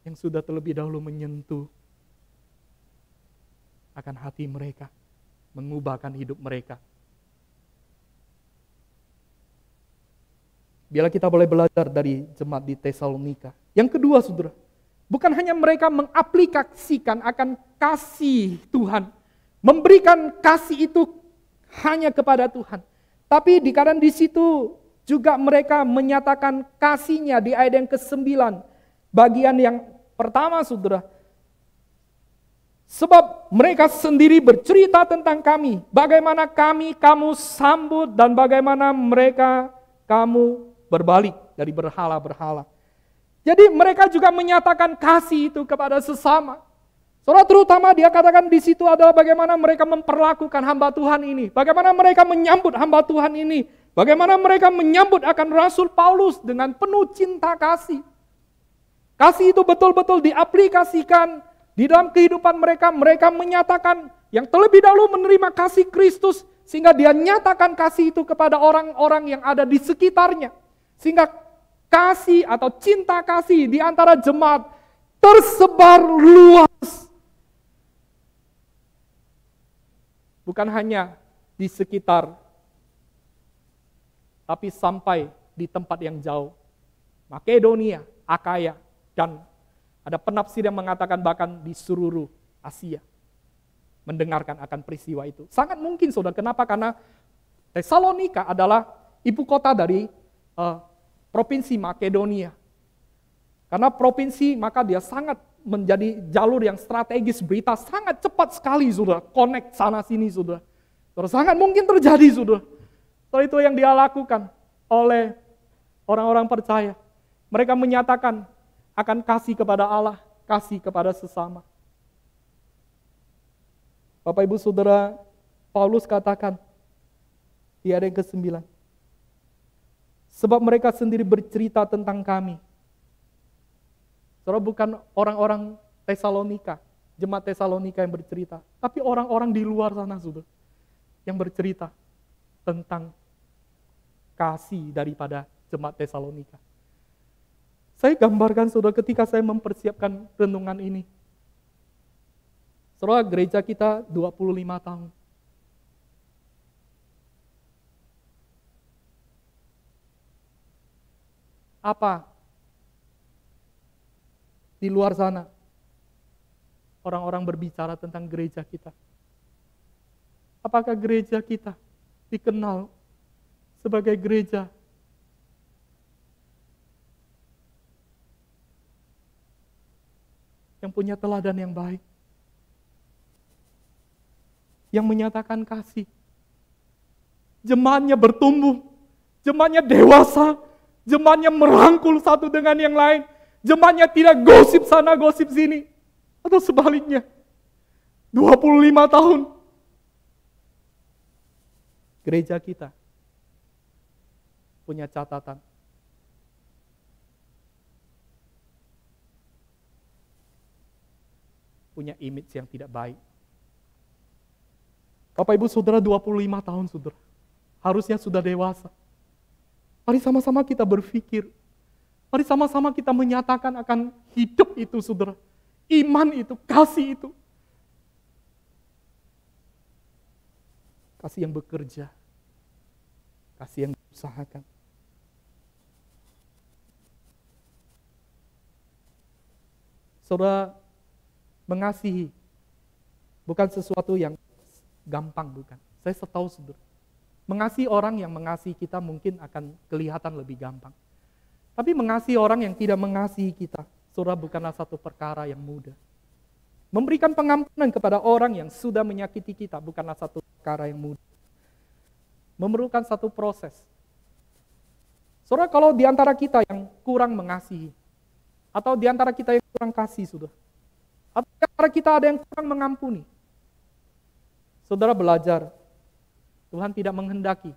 yang sudah terlebih dahulu menyentuh akan hati mereka, mengubahkan hidup mereka. Biarlah kita boleh belajar dari jemaat di Tesalonika. Yang kedua, saudara, bukan hanya mereka mengaplikasikan akan kasih Tuhan, memberikan kasih itu hanya kepada Tuhan, tapi dikarenakan di situ juga mereka menyatakan kasih-Nya di ayat yang ke-9, bagian yang pertama, saudara. Sebab mereka sendiri bercerita tentang kami, bagaimana kamu sambut dan bagaimana kamu berbalik dari berhala-berhala. Jadi mereka juga menyatakan kasih itu kepada sesama. Saudara, terutama dia katakan di situ adalah bagaimana mereka memperlakukan hamba Tuhan ini. Bagaimana mereka menyambut hamba Tuhan ini. Bagaimana mereka menyambut akan Rasul Paulus dengan penuh cinta kasih. Kasih itu betul-betul diaplikasikan di dalam kehidupan mereka. Mereka menyatakan yang terlebih dahulu menerima kasih Kristus. Sehingga dia nyatakan kasih itu kepada orang-orang yang ada di sekitarnya. Sehingga kasih atau cinta kasih di antara jemaat tersebar luas. Bukan hanya di sekitar, tapi sampai di tempat yang jauh. Makedonia, Akaya, dan ada penafsir yang mengatakan bahkan di seluruh Asia. Mendengarkan akan peristiwa itu. Sangat mungkin saudara, kenapa? Karena Tesalonika adalah ibu kota dari provinsi Makedonia. Karena provinsi, maka dia sangat menjadi jalur yang strategis, berita sangat cepat sekali, saudara. Connect sana sini, saudara. Sangat mungkin terjadi, saudara. Soal itu yang dia lakukan oleh orang-orang percaya. Mereka menyatakan akan kasih kepada Allah, kasih kepada sesama. Bapak Ibu Saudara, Paulus katakan di ayat yang ke-9. Sebab mereka sendiri bercerita tentang kami. Saudara, bukan orang-orang Tesalonika, jemaat Tesalonika yang bercerita, tapi orang-orang di luar sana, saudara, yang bercerita tentang kasih daripada jemaat Tesalonika. Saya gambarkan, saudara, ketika saya mempersiapkan renungan ini. Saudara, gereja kita 25 tahun. Apa di luar sana orang-orang berbicara tentang gereja kita? Apakah gereja kita dikenal sebagai gereja yang punya teladan yang baik, yang menyatakan kasih, jemaatnya bertumbuh, jemaatnya dewasa, jemaatnya merangkul satu dengan yang lain, jemaatnya tidak gosip sana, gosip sini. Atau sebaliknya. 25 tahun. Gereja kita punya catatan. Punya image yang tidak baik. Bapak Ibu Saudara, 25 tahun, saudara. Harusnya sudah dewasa. Mari sama-sama kita berpikir. Mari sama-sama kita menyatakan akan hidup itu, saudara. Iman itu, kasih itu. Kasih yang bekerja. Kasih yang berusahakan. Saudara, mengasihi bukan sesuatu yang gampang, bukan. Saya tahu, saudara. Mengasihi orang yang mengasihi kita mungkin akan kelihatan lebih gampang. Tapi mengasihi orang yang tidak mengasihi kita, saudara, bukanlah satu perkara yang mudah. Memberikan pengampunan kepada orang yang sudah menyakiti kita bukanlah satu perkara yang mudah. Memerlukan satu proses. Saudara, kalau di antara kita yang kurang mengasihi, atau di antara kita yang kurang kasih, saudara, atau di antara kita ada yang kurang mengampuni, saudara belajar, Tuhan tidak menghendaki.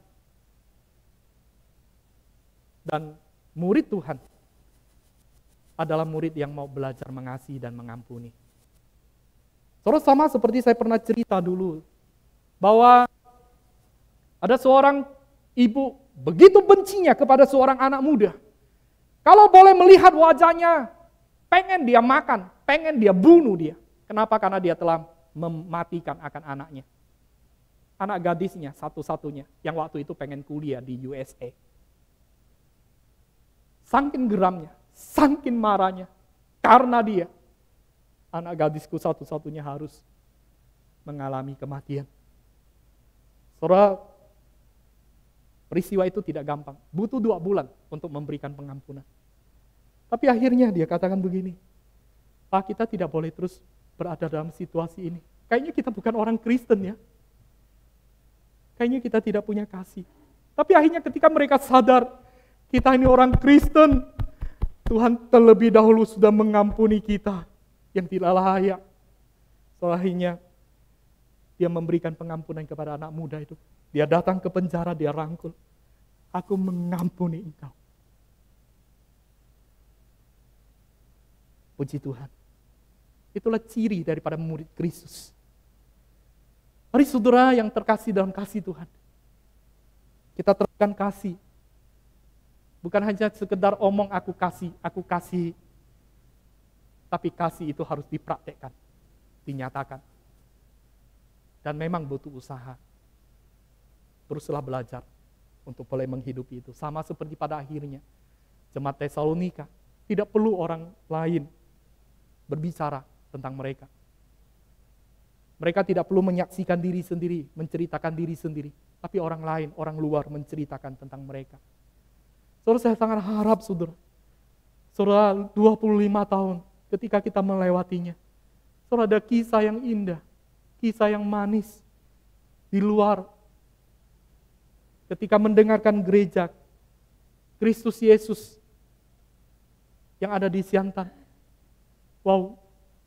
Dan murid Tuhan adalah murid yang mau belajar mengasihi dan mengampuni. Saudara, sama seperti saya pernah cerita dulu, bahwa ada seorang ibu begitu bencinya kepada seorang anak muda. Kalau boleh melihat wajahnya, pengen dia makan, pengen dia bunuh dia. Kenapa? Karena dia telah mematikan akan anaknya. Anak gadisnya satu-satunya yang waktu itu pengen kuliah di USA. Saking geramnya, saking marahnya, karena dia, anak gadisku satu-satunya harus mengalami kematian. Saudara, peristiwa itu tidak gampang, butuh 2 bulan untuk memberikan pengampunan. Tapi akhirnya dia katakan begini, Pak, kita tidak boleh terus berada dalam situasi ini. Kayaknya kita bukan orang Kristen ya. Kayaknya kita tidak punya kasih. Tapi akhirnya ketika mereka sadar, kita ini orang Kristen, Tuhan terlebih dahulu sudah mengampuni kita yang tidak layak. Setelahnya dia memberikan pengampunan kepada anak muda itu. Dia datang ke penjara, dia rangkul. Aku mengampuni engkau. Puji Tuhan. Itulah ciri daripada murid Kristus. Mari saudara yang terkasih dalam kasih Tuhan. Kita teruskan kasih. Bukan hanya sekedar omong aku kasih. Tapi kasih itu harus dipraktekkan, dinyatakan. Dan memang butuh usaha. Teruslah belajar untuk boleh menghidupi itu. Sama seperti pada akhirnya, jemaat Tesalonika tidak perlu orang lain berbicara tentang mereka. Mereka tidak perlu menyaksikan diri sendiri, menceritakan diri sendiri. Tapi orang lain, orang luar menceritakan tentang mereka. Saudara, saya sangat harap saudara 25 tahun ketika kita melewatinya. Saudara, ada kisah yang indah, kisah yang manis di luar. Ketika mendengarkan gereja Kristus Yesus yang ada di Siantan. Wow,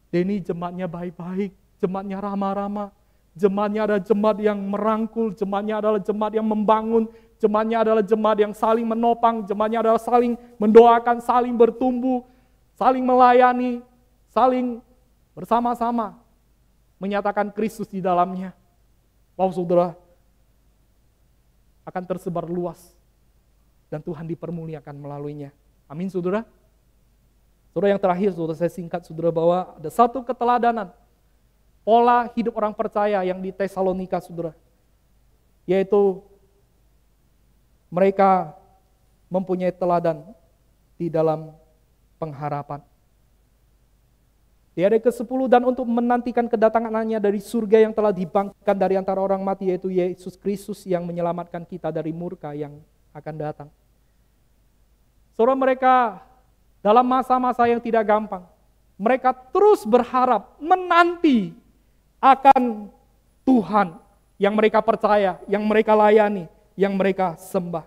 Denny jemaatnya baik-baik, jemaatnya ramah-ramah. Jemaatnya adalah jemaat yang merangkul, jemaatnya adalah jemaat yang membangun, jemaatnya adalah jemaat yang saling menopang, jemaatnya adalah saling mendoakan, saling bertumbuh, saling melayani, saling bersama-sama menyatakan Kristus di dalamnya. Wow saudara, akan tersebar luas dan Tuhan dipermuliakan melaluinya. Amin saudara. Saudara, yang terakhir saudara, saya singkat saudara, bahwa ada satu keteladanan pola hidup orang percaya yang di Tesalonika saudara, yaitu mereka mempunyai teladan di dalam pengharapan. Di ayat ke-10, dan untuk menantikan kedatangannya dari surga yang telah dibangkitkan dari antara orang mati, yaitu Yesus Kristus yang menyelamatkan kita dari murka yang akan datang. Saudara, mereka dalam masa-masa yang tidak gampang, mereka terus berharap, menanti akan Tuhan yang mereka percaya, yang mereka layani, yang mereka sembah.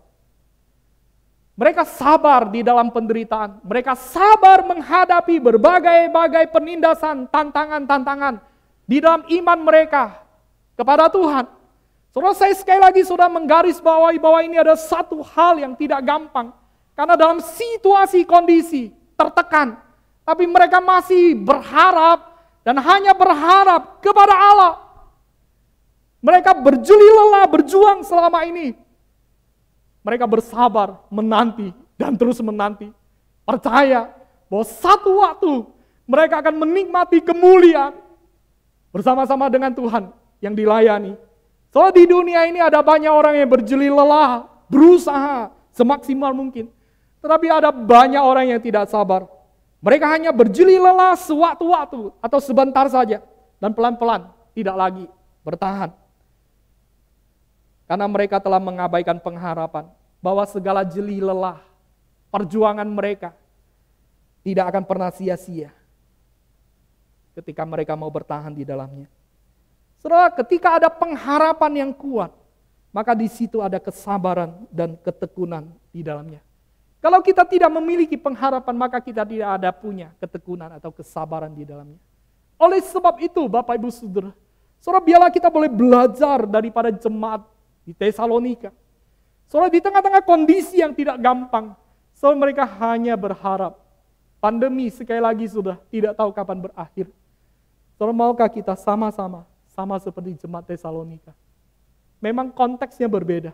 Mereka sabar di dalam penderitaan. Mereka sabar menghadapi berbagai-bagai penindasan, tantangan-tantangan di dalam iman mereka kepada Tuhan. Saudara, saya sekali lagi sudah menggarisbawahi bahwa ini ada satu hal yang tidak gampang. Karena dalam situasi kondisi tertekan, tapi mereka masih berharap dan hanya berharap kepada Allah. Mereka berjeli lelah berjuang selama ini. Mereka bersabar, menanti, dan terus menanti. Percaya bahwa satu waktu mereka akan menikmati kemuliaan bersama-sama dengan Tuhan yang dilayani. Soalnya di dunia ini ada banyak orang yang berjeli lelah, berusaha semaksimal mungkin. Tetapi ada banyak orang yang tidak sabar. Mereka hanya berjeli lelah sewaktu-waktu atau sebentar saja. Dan pelan-pelan tidak lagi bertahan. Karena mereka telah mengabaikan pengharapan bahwa segala jeli lelah, perjuangan mereka tidak akan pernah sia-sia ketika mereka mau bertahan di dalamnya. Saudara, ketika ada pengharapan yang kuat, maka di situ ada kesabaran dan ketekunan di dalamnya. Kalau kita tidak memiliki pengharapan, maka kita tidak ada punya ketekunan atau kesabaran di dalamnya. Oleh sebab itu, Bapak Ibu Saudara, biarlah kita boleh belajar daripada jemaat di Tesalonika. Soalnya di tengah-tengah kondisi yang tidak gampang, mereka hanya berharap. Pandemi sekali lagi sudah tidak tahu kapan berakhir. Saudara, maukah kita sama-sama, sama seperti jemaat Tesalonika? Memang konteksnya berbeda,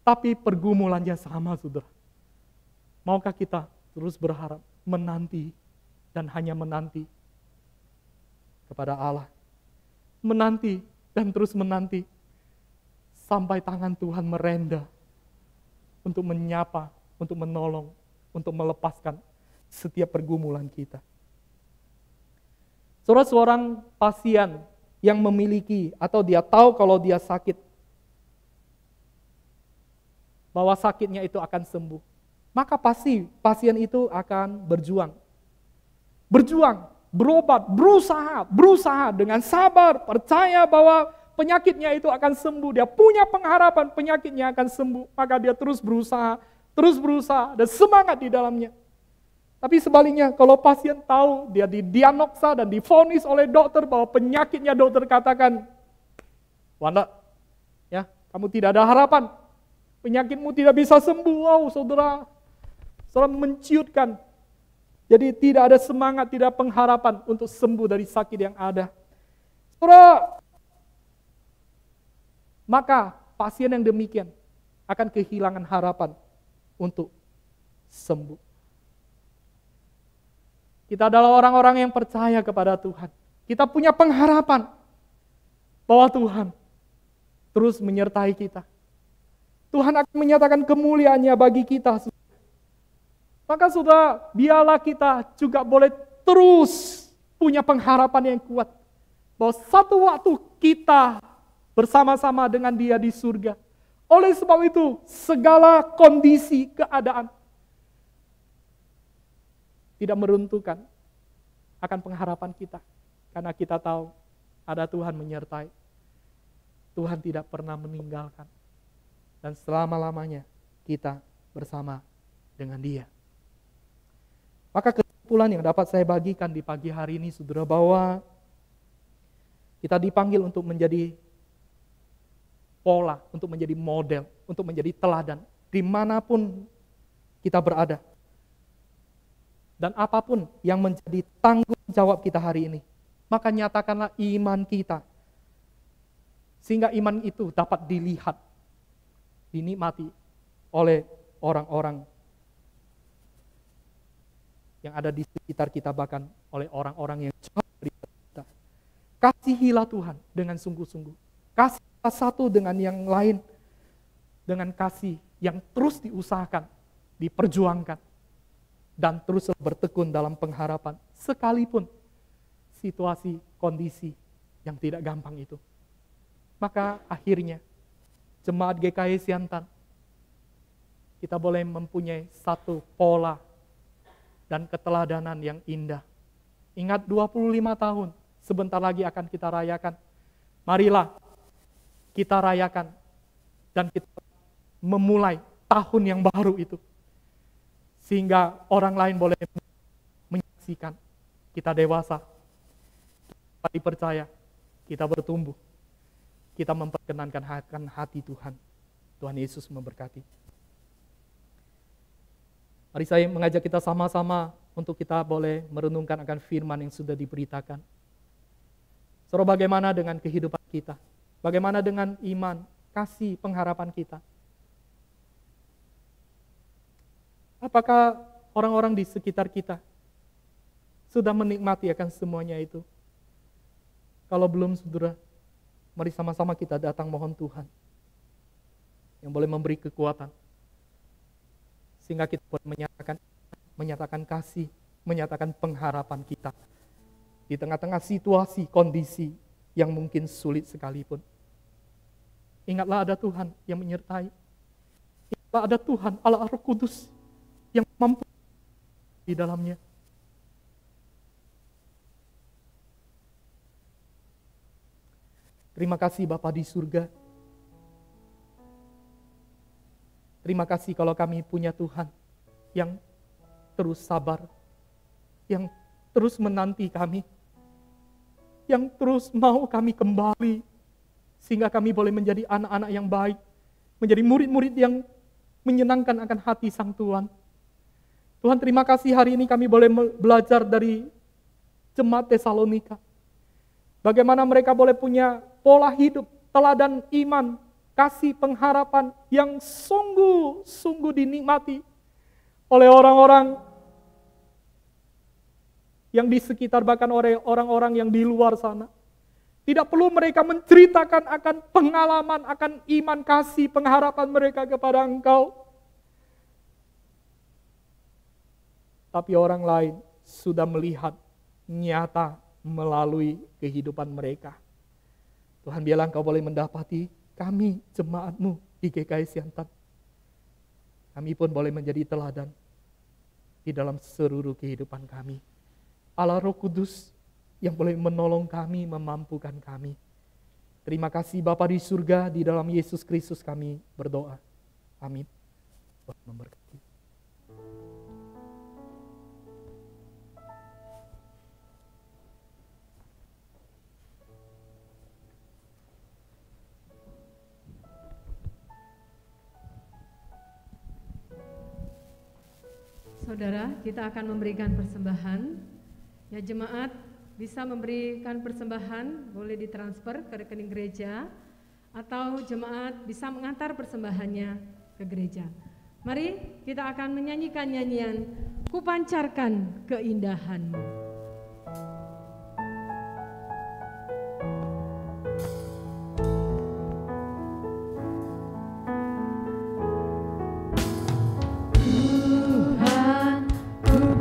tapi pergumulannya sama, saudara. Maukah kita terus berharap, menanti, dan hanya menanti kepada Allah? Menanti dan terus menanti sampai tangan Tuhan merenda untuk menyapa, untuk menolong, untuk melepaskan setiap pergumulan kita. Saudara, seorang pasien yang memiliki atau dia tahu kalau dia sakit, bahwa sakitnya itu akan sembuh, maka pasti pasien itu akan berjuang. Berjuang, berobat, berusaha dengan sabar, percaya bahwa penyakitnya itu akan sembuh. Dia punya pengharapan penyakitnya akan sembuh, maka dia terus berusaha dan semangat di dalamnya. Tapi sebaliknya, kalau pasien tahu dia didiagnosa dan divonis oleh dokter bahwa penyakitnya dokter katakan, Wanda, ya, kamu tidak ada harapan. Penyakitmu tidak bisa sembuh. Wow, saudara menciutkan. Jadi tidak ada semangat, tidak pengharapan untuk sembuh dari sakit yang ada. Saudara, maka pasien yang demikian akan kehilangan harapan untuk sembuh. Kita adalah orang-orang yang percaya kepada Tuhan. Kita punya pengharapan bahwa Tuhan terus menyertai kita. Tuhan akan menyatakan kemuliaannya bagi kita. Maka saudara, biarlah kita juga boleh terus punya pengharapan yang kuat. Bahwa satu waktu kita bersama-sama dengan Dia di surga. Oleh sebab itu, segala kondisi, keadaan tidak meruntuhkan akan pengharapan kita. Karena kita tahu ada Tuhan menyertai. Tuhan tidak pernah meninggalkan. Dan selama-lamanya kita bersama dengan Dia. Maka kesimpulan yang dapat saya bagikan di pagi hari ini, saudara, bahwa kita dipanggil untuk menjadi pola, untuk menjadi model, untuk menjadi teladan, dimanapun kita berada. Dan apapun yang menjadi tanggung jawab kita hari ini, maka nyatakanlah iman kita. Sehingga iman itu dapat dilihat, dinikmati oleh orang-orang yang ada di sekitar kita, bahkan oleh orang-orang yang jauh dari kita. Kasihilah Tuhan dengan sungguh-sungguh. Kasihlah satu dengan yang lain, dengan kasih yang terus diusahakan, diperjuangkan, dan terus bertekun dalam pengharapan, sekalipun situasi, kondisi yang tidak gampang itu. Maka akhirnya, Jemaat GKI Siantan, kita boleh mempunyai satu pola dan keteladanan yang indah. Ingat 25 tahun, sebentar lagi akan kita rayakan. Marilah kita rayakan dan kita memulai tahun yang baru itu. Sehingga orang lain boleh menyaksikan kita dewasa, kita dipercaya, kita bertumbuh, kita memperkenankan hati Tuhan. Tuhan Yesus memberkati. Mari saya mengajak kita sama-sama untuk kita boleh merenungkan akan firman yang sudah diberitakan. Saudara, bagaimana dengan kehidupan kita? Bagaimana dengan iman, kasih, pengharapan kita? Apakah orang-orang di sekitar kita sudah menikmati akan semuanya itu? Kalau belum, saudara, mari sama-sama kita datang mohon Tuhan yang boleh memberi kekuatan. Sehingga kita boleh menyatakan kasih, menyatakan pengharapan kita. Di tengah-tengah situasi, kondisi yang mungkin sulit sekalipun. Ingatlah ada Tuhan yang menyertai. Ingatlah ada Tuhan, Allah Roh Kudus, yang mampu di dalamnya. Terima kasih Bapa di surga. Terima kasih kalau kami punya Tuhan yang terus sabar, yang terus menanti kami, yang terus mau kami kembali, sehingga kami boleh menjadi anak-anak yang baik, menjadi murid-murid yang menyenangkan akan hati Sang Tuhan. Tuhan, terima kasih hari ini kami boleh belajar dari Jemaat Tesalonika. Bagaimana mereka boleh punya pola hidup, teladan iman, kasih, pengharapan yang sungguh-sungguh dinikmati oleh orang-orang yang di sekitar, bahkan oleh orang-orang yang di luar sana. Tidak perlu mereka menceritakan akan pengalaman, akan iman, kasih, pengharapan mereka kepada Engkau. Tapi orang lain sudah melihat nyata melalui kehidupan mereka. Tuhan, biarlah Engkau boleh mendapati kami, jemaat-Mu di GKI Siantan. Kami pun boleh menjadi teladan di dalam seluruh kehidupan kami. Allah Roh Kudus yang boleh menolong kami, memampukan kami. Terima kasih Bapa di surga, di dalam Yesus Kristus kami berdoa. Amin. Tuhan memberkati.
Saudara, kita akan memberikan persembahan. Ya, jemaat bisa memberikan persembahan, boleh ditransfer ke rekening gereja, atau jemaat bisa mengantar persembahannya ke gereja. Mari kita akan menyanyikan nyanyian Kupancarkan Keindahan-Mu.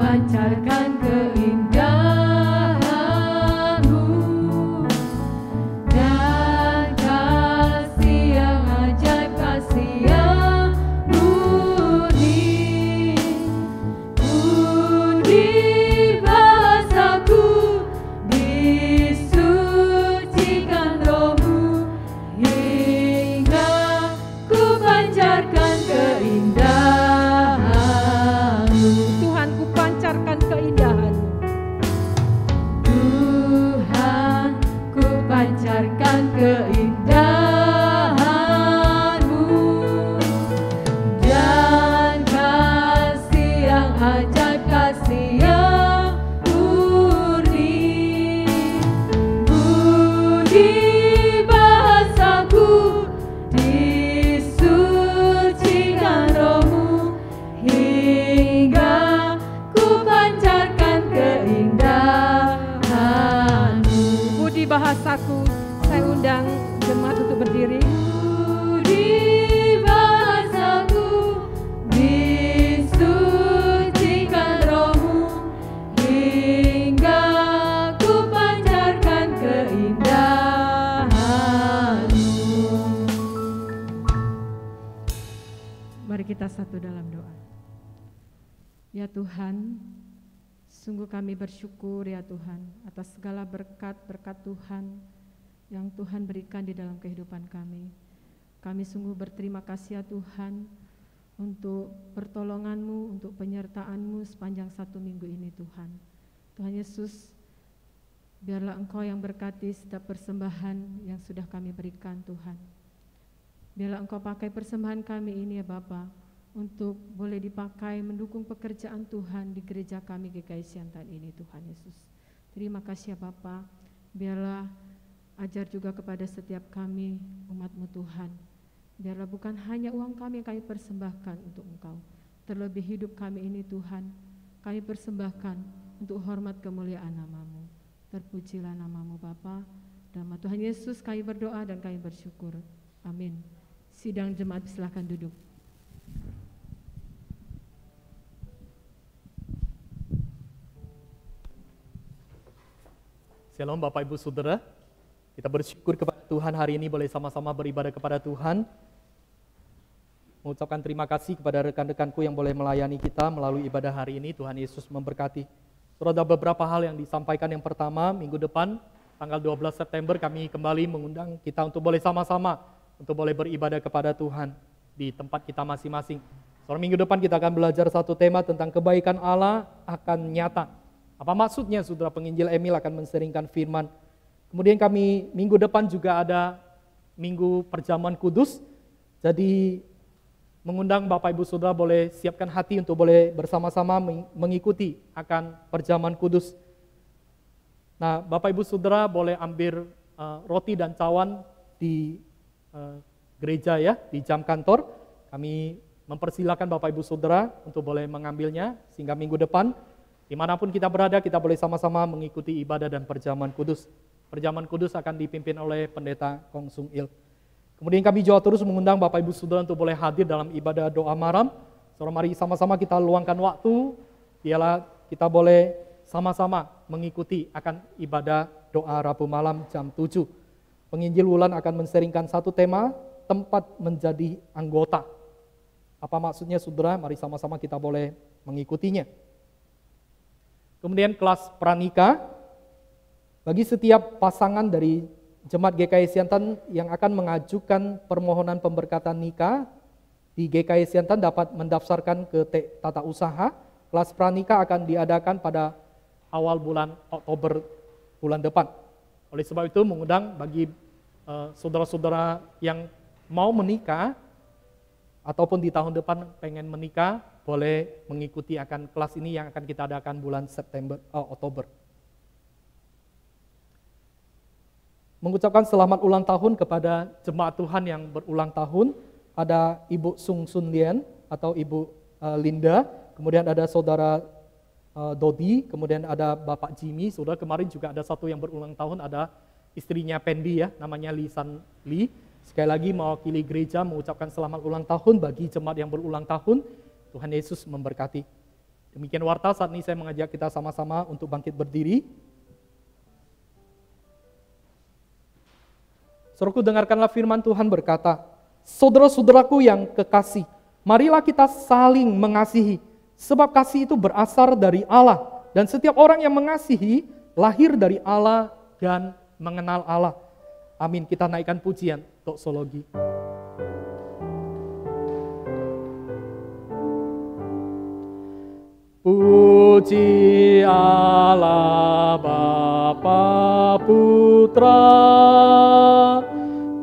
Pancarkan keindahan-Mu dan kasih yang ajaib, kasih yang murni. Puji bahasaku, disucikan Roh-Mu hingga ku pancarkan keindahan-Mu.
Tuhan, ku pancarkan keindahan-Mu.
Tuhan, ku pancarkan keindahan-Mu dan kasih yang ajaib, kasih yang murni. Puji bahasaku, disucikan Roh-Mu hingga ku pancarkan keindahan-Mu.
Budi bahasaku, saya undang jemaat untuk berdiri.
Puji bahasaku, disucikan Roh-Mu hingga ku pancarkan keindahan-Mu.
Mari kita satu dalam doa. Ya Tuhan, sungguh kami bersyukur ya Tuhan atas segala berkat-berkat Tuhan yang Tuhan berikan di dalam kehidupan kami. Kami sungguh berterima kasih ya Tuhan untuk pertolongan-Mu, untuk penyertaan-Mu sepanjang 1 minggu ini Tuhan. Tuhan Yesus, biarlah Engkau yang berkati setiap persembahan yang sudah kami berikan Tuhan. Biarlah Engkau pakai persembahan kami ini ya Bapa, untuk boleh dipakai mendukung pekerjaan Tuhan di gereja kami GKI Siantan ini Tuhan Yesus. Terima kasih ya Bapa, biarlah ajar juga kepada setiap kami umat-Mu Tuhan. Biarlah bukan hanya uang kami yang kami persembahkan untuk Engkau, terlebih hidup kami ini Tuhan, kami persembahkan untuk hormat kemuliaan nama-Mu. Terpujilah nama-Mu Bapa, dalam nama Tuhan Yesus kami berdoa dan kami bersyukur. Amin. Sidang jemaat silakan duduk.
Shalom Bapak Ibu Saudara, kita bersyukur kepada Tuhan hari ini boleh sama-sama beribadah kepada Tuhan. Mengucapkan terima kasih kepada rekan-rekanku yang boleh melayani kita melalui ibadah hari ini. Tuhan Yesus memberkati. Saudara, ada beberapa hal yang disampaikan. Yang pertama, minggu depan tanggal 12 September kami kembali mengundang kita untuk boleh sama-sama untuk boleh beribadah kepada Tuhan di tempat kita masing-masing. Saudara, minggu depan kita akan belajar satu tema tentang kebaikan Allah akan nyata. Apa maksudnya? Saudara, penginjil Emil akan menseringkan firman. Kemudian kami minggu depan juga ada minggu perjamuan kudus. Jadi mengundang Bapak Ibu Saudara boleh siapkan hati untuk boleh bersama-sama mengikuti akan perjamuan kudus. Nah, Bapak Ibu Saudara boleh ambil roti dan cawan di gereja ya, di jam kantor. Kami mempersilakan Bapak Ibu Saudara untuk boleh mengambilnya sehingga minggu depan dimanapun kita berada, kita boleh sama-sama mengikuti ibadah dan perjamuan kudus. Perjamuan kudus akan dipimpin oleh Pendeta Kong Sung Il. Kemudian kami juga terus mengundang Bapak Ibu Saudara untuk boleh hadir dalam ibadah doa malam. Saudara, mari sama-sama kita luangkan waktu, biarlah kita boleh sama-sama mengikuti akan ibadah doa Rabu malam jam 7. Penginjil Wulan akan menseringkan satu tema, tempat menjadi anggota. Apa maksudnya Saudara? Mari sama-sama kita boleh mengikutinya. Kemudian kelas pranikah, bagi setiap pasangan dari Jemaat GKI Siantan yang akan mengajukan permohonan pemberkatan nikah di GKI Siantan dapat mendaftarkan ke tata usaha. Kelas pranikah akan diadakan pada awal bulan Oktober bulan depan. Oleh sebab itu mengundang bagi saudara-saudara yang mau menikah, ataupun di tahun depan pengen menikah, boleh mengikuti akan kelas ini yang akan kita adakan bulan Oktober. Mengucapkan selamat ulang tahun kepada jemaat Tuhan yang berulang tahun. Ada Ibu Sung Sun Lien atau Ibu Linda, kemudian ada Saudara Dodi, kemudian ada Bapak Jimmy. Saudara, kemarin juga ada satu yang berulang tahun, ada istrinya Pendi ya, namanya Lee San Lee. Sekali lagi mewakili gereja mengucapkan selamat ulang tahun bagi jemaat yang berulang tahun. Tuhan Yesus memberkati. Demikian warta, saat ini saya mengajak kita sama-sama untuk bangkit berdiri. Saudaraku, dengarkanlah firman Tuhan berkata, saudara-saudaraku yang kekasih, marilah kita saling mengasihi, sebab kasih itu berasal dari Allah, dan setiap orang yang mengasihi lahir dari Allah dan mengenal Allah. Amin. Kita naikkan pujian doksologi. Puji Allah Bapa Putra,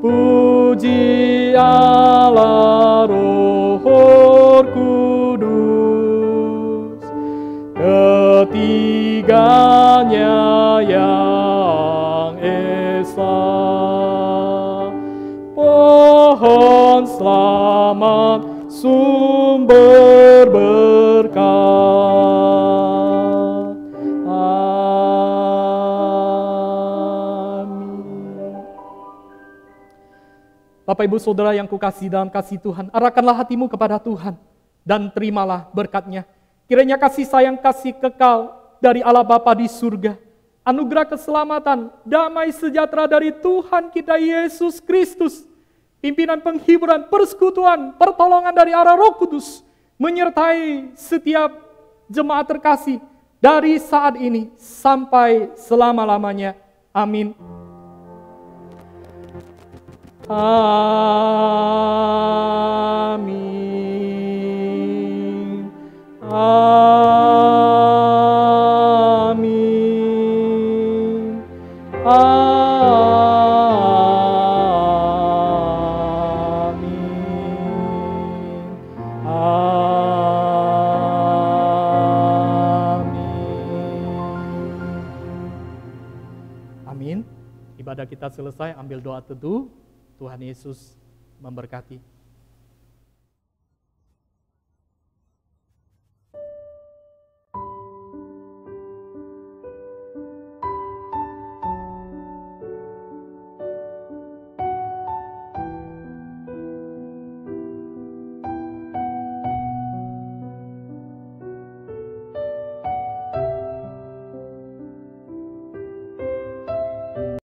puji Allah Roh Kudus, ketiganya yang esa. Pohon selamat sumber berkat. Amin. Bapak Ibu Saudara yang kukasihi dalam kasih Tuhan, arahkanlah hatimu kepada Tuhan dan terimalah berkat-Nya. Kiranya kasih sayang, kasih kekal dari Allah Bapa di surga, anugerah keselamatan, damai sejahtera dari Tuhan kita Yesus Kristus, pimpinan penghiburan, persekutuan, pertolongan dari arah Roh Kudus, menyertai setiap jemaat terkasih dari saat ini sampai selama-lamanya. Amin. Amin. Amin. Amin. Ibadah kita selesai, ambil doa teduh. Tuhan Yesus memberkati.